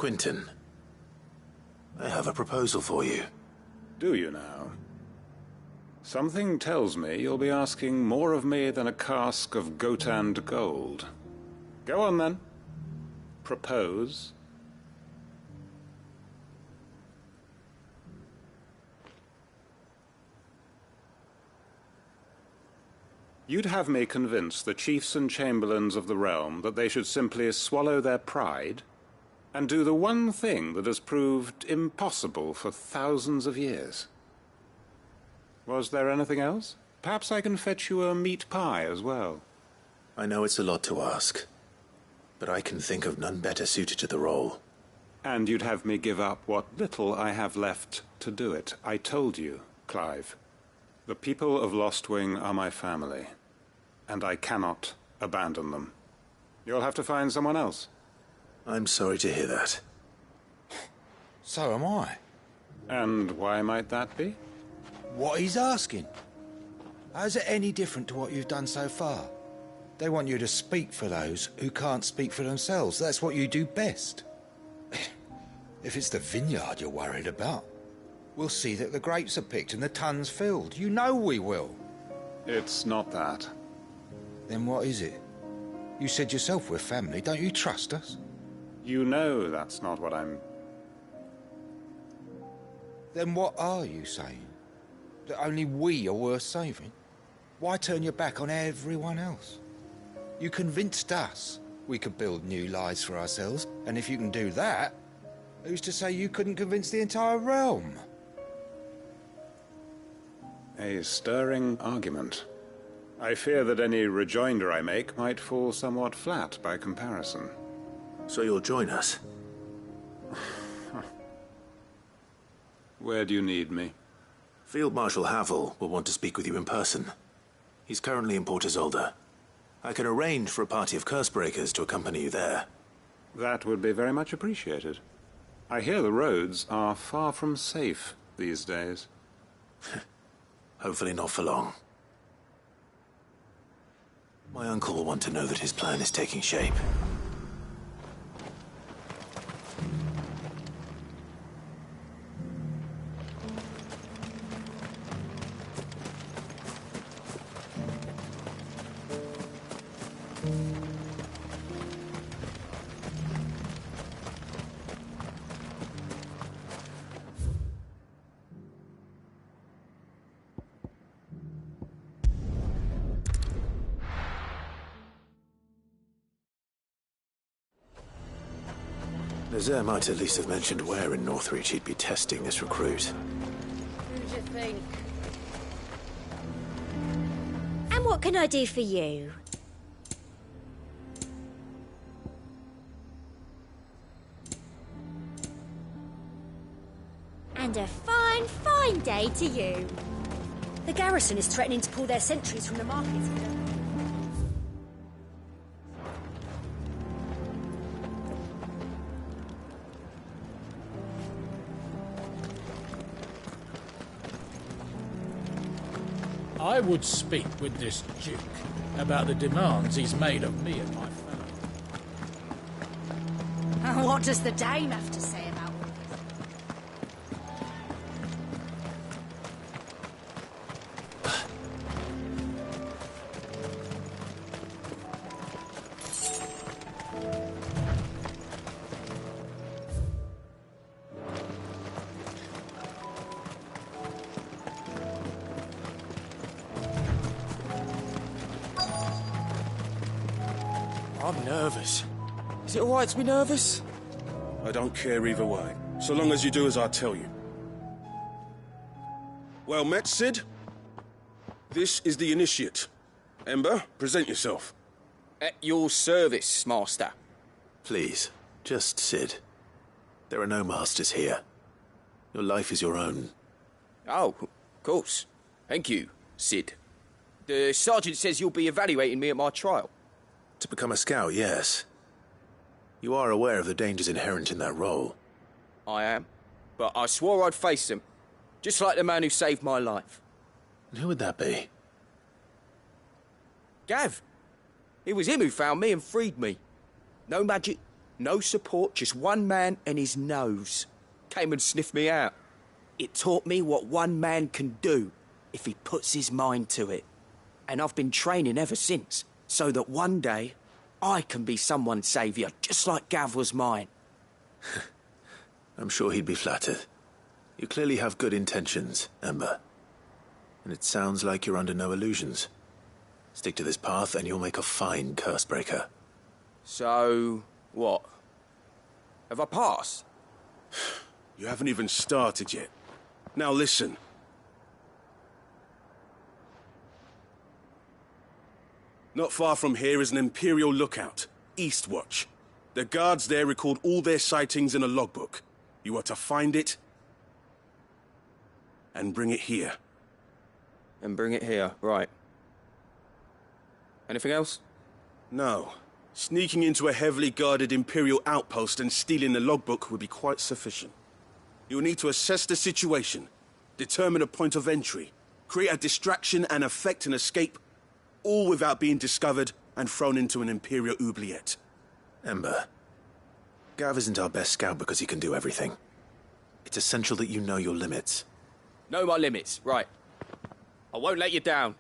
Quentin, I have a proposal for you. Do you now? Something tells me you'll be asking more of me than a cask of Gotand gold. Go on then. Propose. You'd have me convince the chiefs and chamberlains of the realm that they should simply swallow their pride and do the one thing that has proved impossible for thousands of years. Was there anything else? Perhaps I can fetch you a meat pie as well. I know it's a lot to ask, but I can think of none better suited to the role. And you'd have me give up what little I have left to do it. I told you, Clive. The people of Lostwing are my family, and I cannot abandon them. You'll have to find someone else. I'm sorry to hear that. So am I. And why might that be? What he's asking. How's it any different to what you've done so far? They want you to speak for those who can't speak for themselves. That's what you do best. If it's the vineyard you're worried about, we'll see that the grapes are picked and the tons filled. You know we will. It's not that. Then what is it? You said yourself we're family. Don't you trust us? You know that's not what I'm... Then what are you saying? That only we are worth saving? Why turn your back on everyone else? You convinced us we could build new lives for ourselves, and if you can do that, who's to say you couldn't convince the entire realm? A stirring argument. I fear that any rejoinder I make might fall somewhat flat by comparison. So you'll join us? Where do you need me? Field Marshal Havel will want to speak with you in person. He's currently in Port Isolde. I can arrange for a party of Cursebreakers to accompany you there. That would be very much appreciated. I hear the roads are far from safe these days. Hopefully not for long. My uncle will want to know that his plan is taking shape. Nazaire might at least have mentioned where in Northreach he'd be testing this recruit. Who'd you think? And what can I do for you? And a fine, fine day to you. The garrison is threatening to pull their sentries from the markets. I would speak with this Duke about the demands he's made of me and my family. What does the Dame have to say about all I'm nervous. Is it alright to be nervous? I don't care either way, so long as you do as I tell you. Well met, Sid. This is the Initiate. Ember, present yourself. At your service, Master. Please, just Sid. There are no masters here. Your life is your own. Oh, of course. Thank you, Sid. The Sergeant says you'll be evaluating me at my trial. To become a scout, yes. You are aware of the dangers inherent in that role. I am. But I swore I'd face them. Just like the man who saved my life. And who would that be? Gav. It was him who found me and freed me. No magic, no support, just one man and his nose. Came and sniffed me out. It taught me what one man can do if he puts his mind to it. And I've been training ever since, so that one day I can be someone's saviour, just like Gav was mine. I'm sure he'd be flattered. You clearly have good intentions, Ember. And it sounds like you're under no illusions. Stick to this path and you'll make a fine Cursebreaker. So, what? Have I passed? You haven't even started yet. Now listen. Not far from here is an Imperial lookout, Eastwatch. The guards there record all their sightings in a logbook. You are to find it and bring it here. And bring it here, right. Anything else? No. Sneaking into a heavily guarded Imperial outpost and stealing the logbook would be quite sufficient. You'll need to assess the situation, determine a point of entry, create a distraction and effect an escape, all without being discovered and thrown into an Imperial oubliette. Ember, Gav isn't our best scout because he can do everything. It's essential that you know your limits. Know my limits, right. I won't let you down.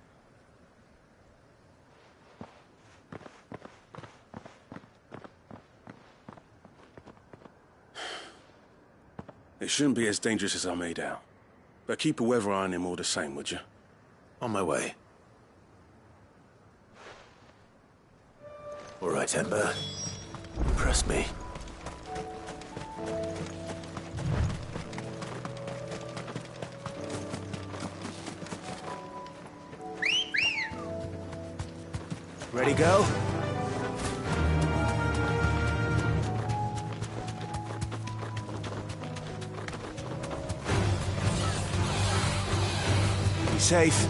It shouldn't be as dangerous as I made out. But keep a weather eye on him all the same, would you? On my way. All right, Ember. Impress me. Ready, go? Be safe.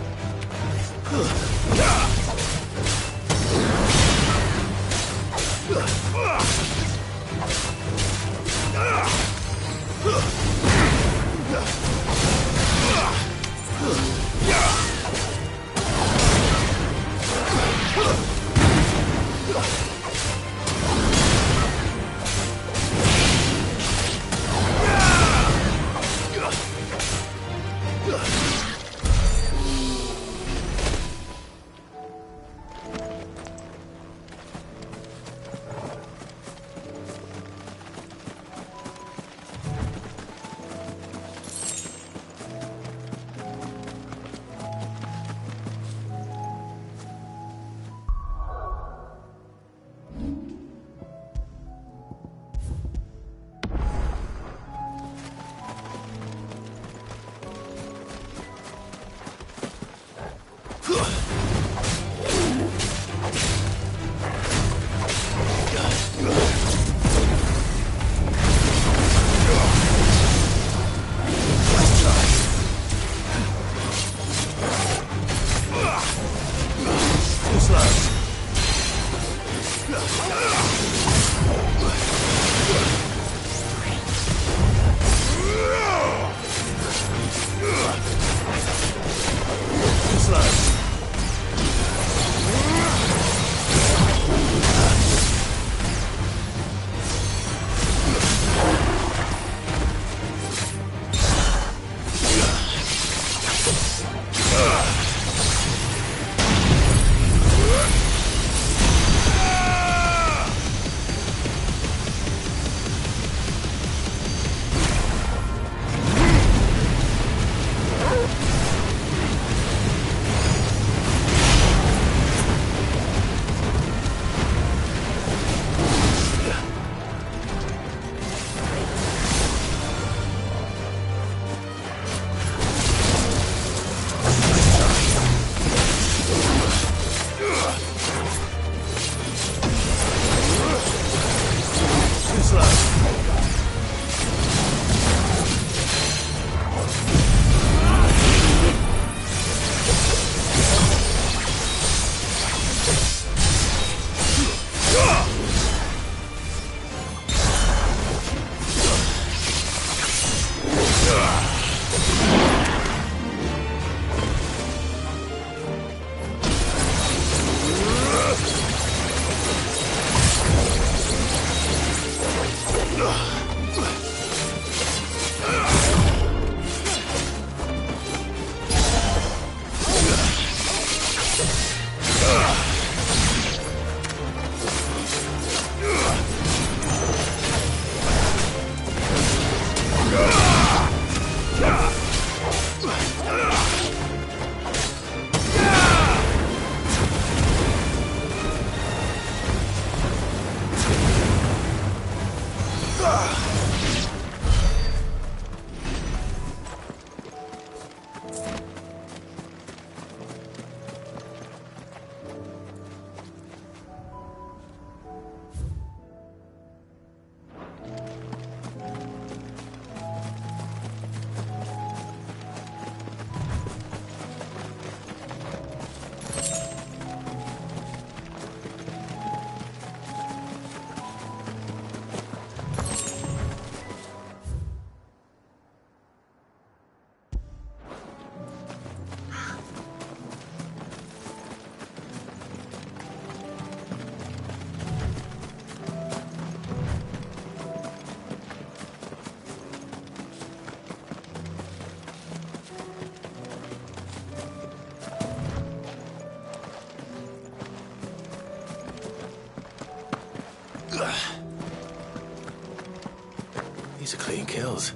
These are clean kills.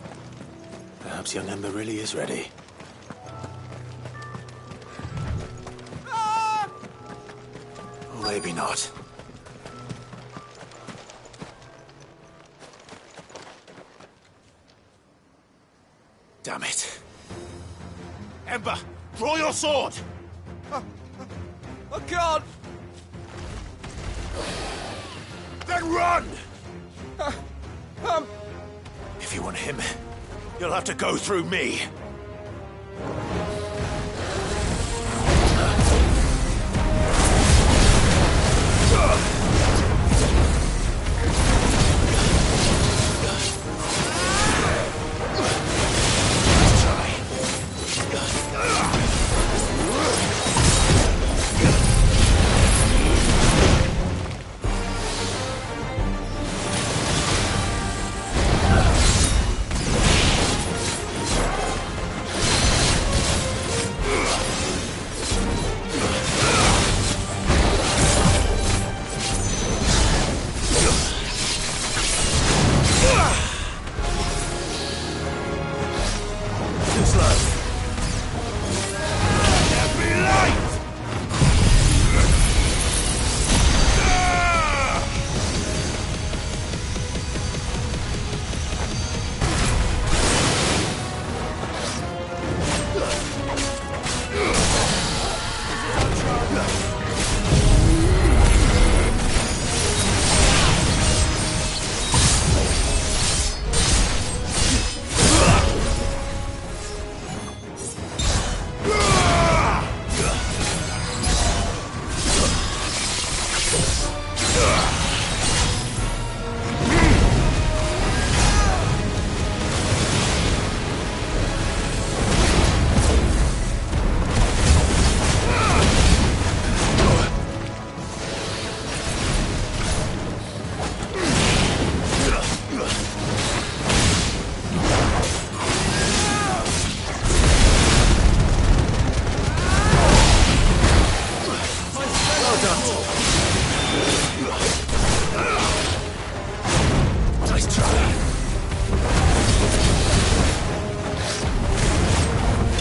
Perhaps young Ember really is ready. Or maybe not. Damn it. Ember, draw your sword! I can't! Then run! If you want him, you'll have to go through me.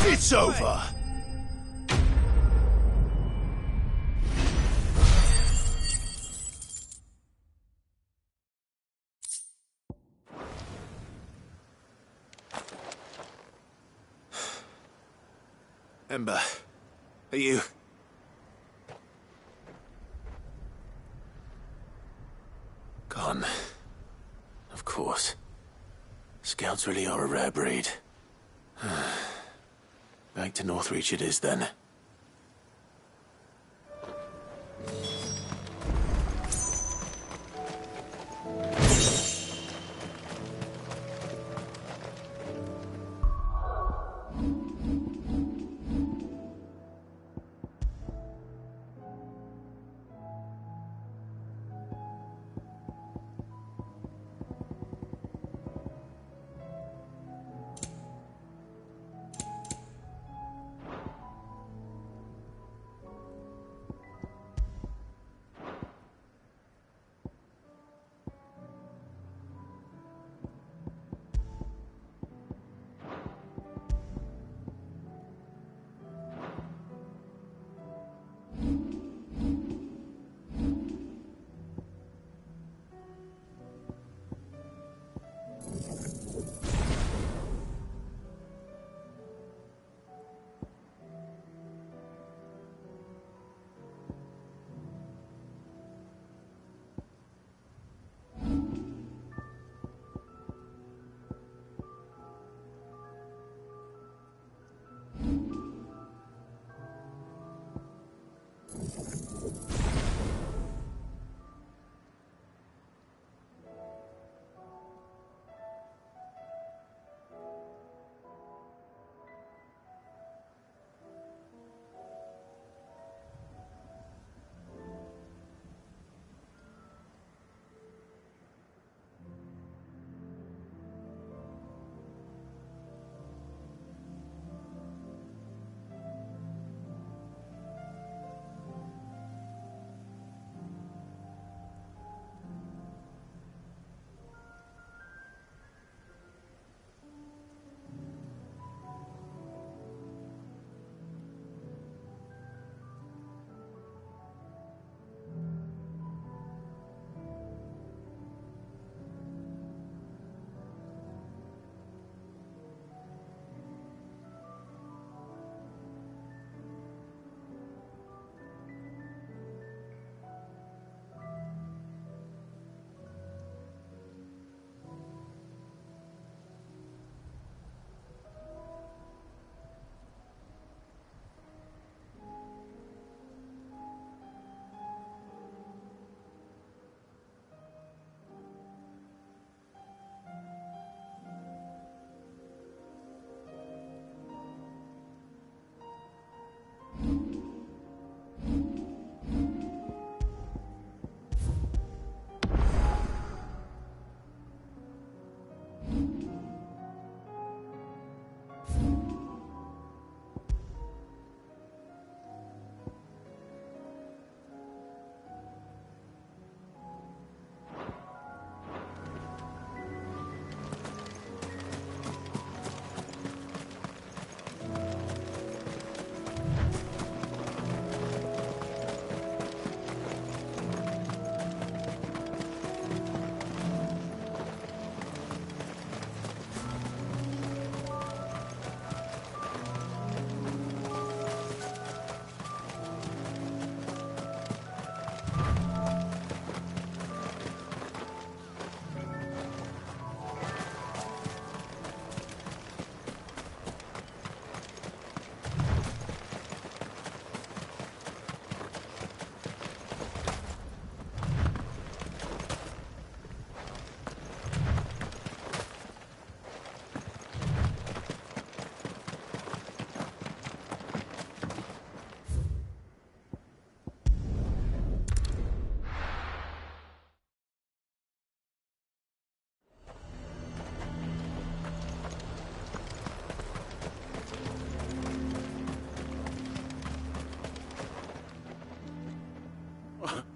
It's over! Ember, are you... Gone. Of course. Scouts really are a rare breed. Back to Northreach it is, then.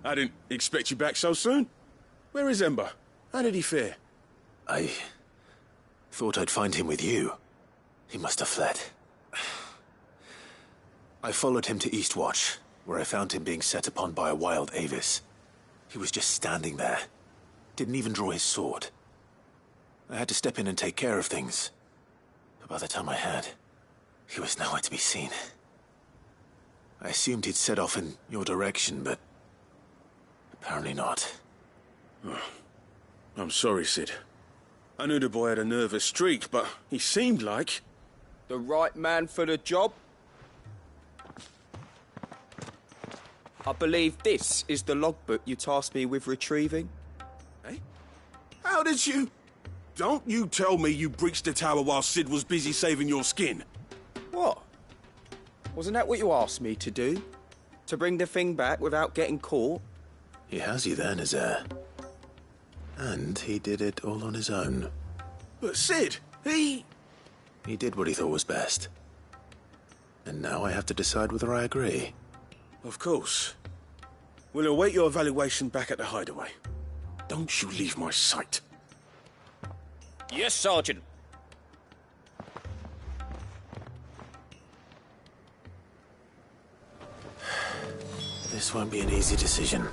I didn't expect you back so soon. Where is Ember? How did he fare? I thought I'd find him with you. He must have fled. I followed him to Eastwatch, where I found him being set upon by a wild Avis. He was just standing there. Didn't even draw his sword. I had to step in and take care of things. But by the time I had, he was nowhere to be seen. I assumed he'd set off in your direction, but apparently not. Oh, I'm sorry, Sid. I knew the boy had a nervous streak, but he seemed like... The right man for the job? I believe this is the logbook you tasked me with retrieving. Eh? How did you... Don't you tell me you breached the tower while Sid was busy saving your skin. What? Wasn't that what you asked me to do? To bring the thing back without getting caught? He has you then, his heir. And he did it all on his own. But Sid, he did what he thought was best. And now I have to decide whether I agree. Of course. We'll await your evaluation back at the hideaway. Don't you leave my sight. Yes, Sergeant. This won't be an easy decision.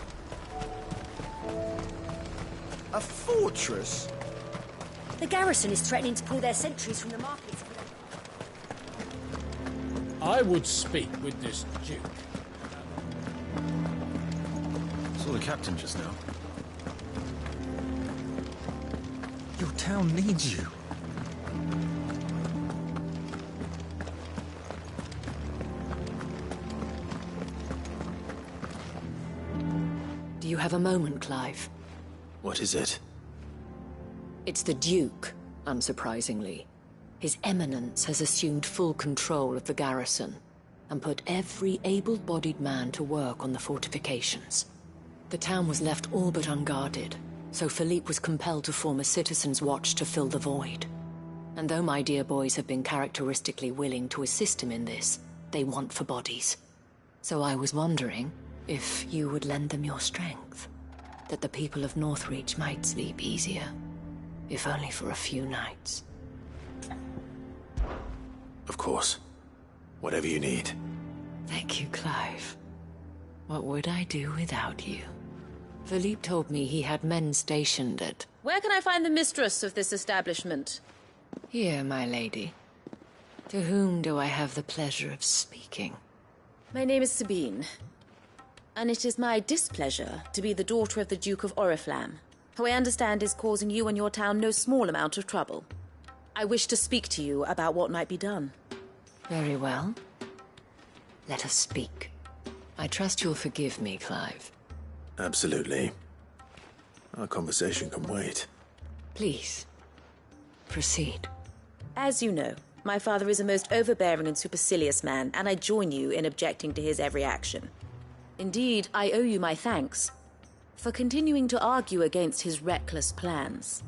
A fortress? The garrison is threatening to pull their sentries from the markets. I would speak with this Duke. Saw the captain just now. Your town needs you. Do you have a moment, Clive? What is it? It's the Duke, unsurprisingly. His Eminence has assumed full control of the garrison and put every able-bodied man to work on the fortifications. The town was left all but unguarded, so Philippe was compelled to form a citizens' watch to fill the void. And though my dear boys have been characteristically willing to assist him in this, they want for bodies. So I was wondering if you would lend them your strength, that the people of Northreach might sleep easier, if only for a few nights. Of course. Whatever you need. Thank you, Clive. What would I do without you? Philippe told me he had men stationed at... Where can I find the mistress of this establishment? Here, my lady. To whom do I have the pleasure of speaking? My name is Sabine, and it is my displeasure to be the daughter of the Duke of Oriflamme, who I understand is causing you and your town no small amount of trouble. I wish to speak to you about what might be done. Very well. Let us speak. I trust you'll forgive me, Clive. Absolutely. Our conversation can wait. Please, proceed. As you know, my father is a most overbearing and supercilious man, and I join you in objecting to his every action. Indeed, I owe you my thanks for continuing to argue against his reckless plans.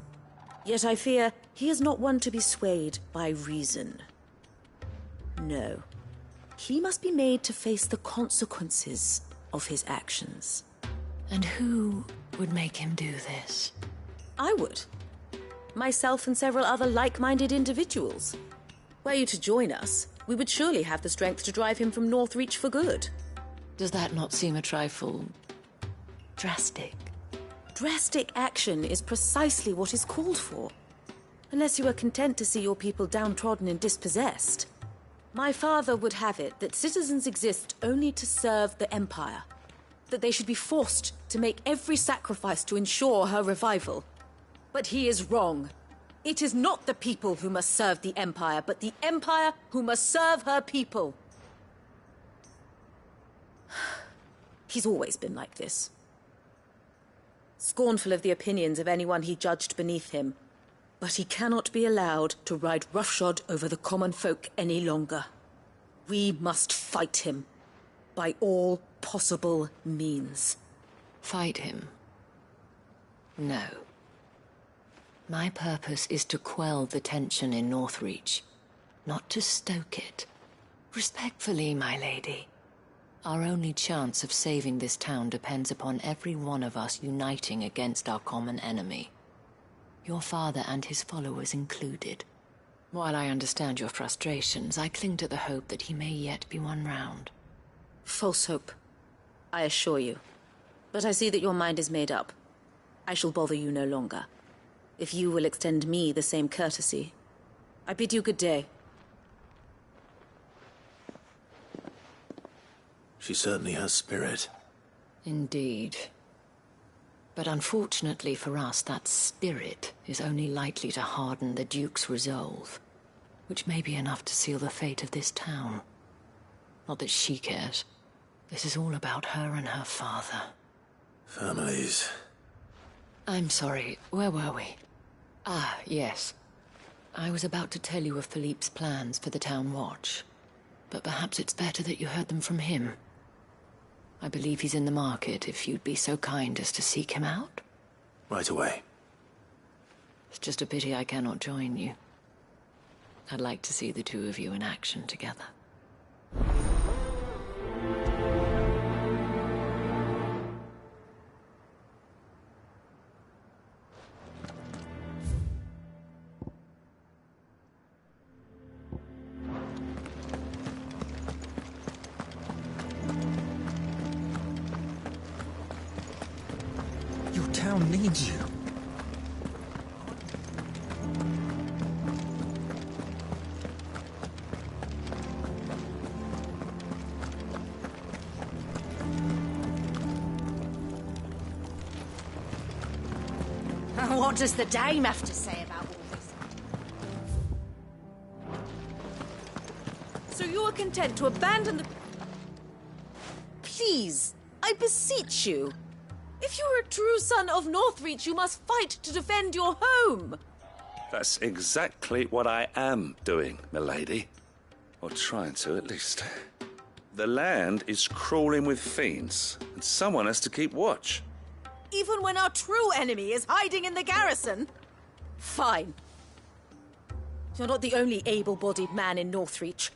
Yet I fear he is not one to be swayed by reason. No. He must be made to face the consequences of his actions. And who would make him do this? I would. Myself and several other like-minded individuals. Were you to join us, we would surely have the strength to drive him from Northreach for good. Does that not seem a trifle... drastic? Drastic action is precisely what is called for. Unless you are content to see your people downtrodden and dispossessed. My father would have it that citizens exist only to serve the Empire. That they should be forced to make every sacrifice to ensure her revival. But he is wrong. It is not the people who must serve the Empire, but the Empire who must serve her people. He's always been like this. Scornful of the opinions of anyone he judged beneath him. But he cannot be allowed to ride roughshod over the common folk any longer. We must fight him. By all possible means. Fight him? No. My purpose is to quell the tension in Northreach, not to stoke it. Respectfully, my lady. Our only chance of saving this town depends upon every one of us uniting against our common enemy. Your father and his followers included. While I understand your frustrations, I cling to the hope that he may yet be won round. False hope, I assure you. But I see that your mind is made up. I shall bother you no longer. If you will extend me the same courtesy, I bid you good day. She certainly has spirit. Indeed. But unfortunately for us, that spirit is only likely to harden the Duke's resolve, which may be enough to seal the fate of this town. Not that she cares. This is all about her and her father. Families. I'm sorry, where were we? Ah, yes. I was about to tell you of Philippe's plans for the town watch, but perhaps it's better that you heard them from him. I believe he's in the market, if you'd be so kind as to seek him out. Right away. It's just a pity I cannot join you. I'd like to see the two of you in action together. Your town needs you. What does the dame have to say about all this? So you are content to abandon the... Please, I beseech you. If you are a true son of Northreach, you must fight to defend your home. That's exactly what I am doing, milady. Or trying to, at least. The land is crawling with fiends, and someone has to keep watch. Even when our true enemy is hiding in the garrison? Fine. You're not the only able-bodied man in Northreach.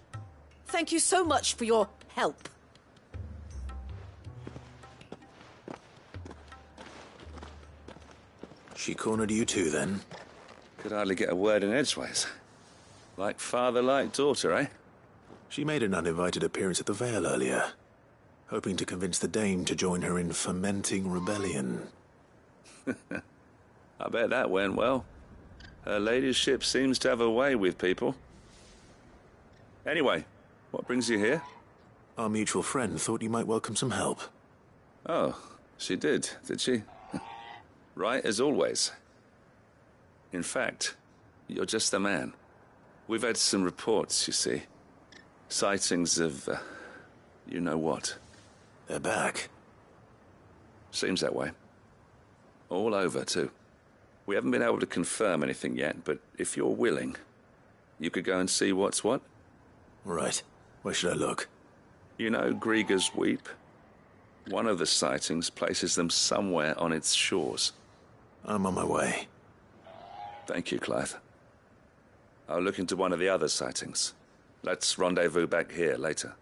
Thank you so much for your help. She cornered you too, then? Could hardly get a word in edgeways. Like father, like daughter, eh? She made an uninvited appearance at the Vale earlier, hoping to convince the Dame to join her in fomenting rebellion. I bet that went well. Her ladyship seems to have a way with people. Anyway, what brings you here? Our mutual friend thought you might welcome some help. Oh, she did she? Right as always. In fact, you're just the man. We've had some reports, you see. Sightings of, you know what. They're back. Seems that way. All over, too. We haven't been able to confirm anything yet, but if you're willing, you could go and see what's what. Right. Where should I look? You know Grieger's Weep? One of the sightings places them somewhere on its shores. I'm on my way. Thank you, Clive. I'll look into one of the other sightings. Let's rendezvous back here later.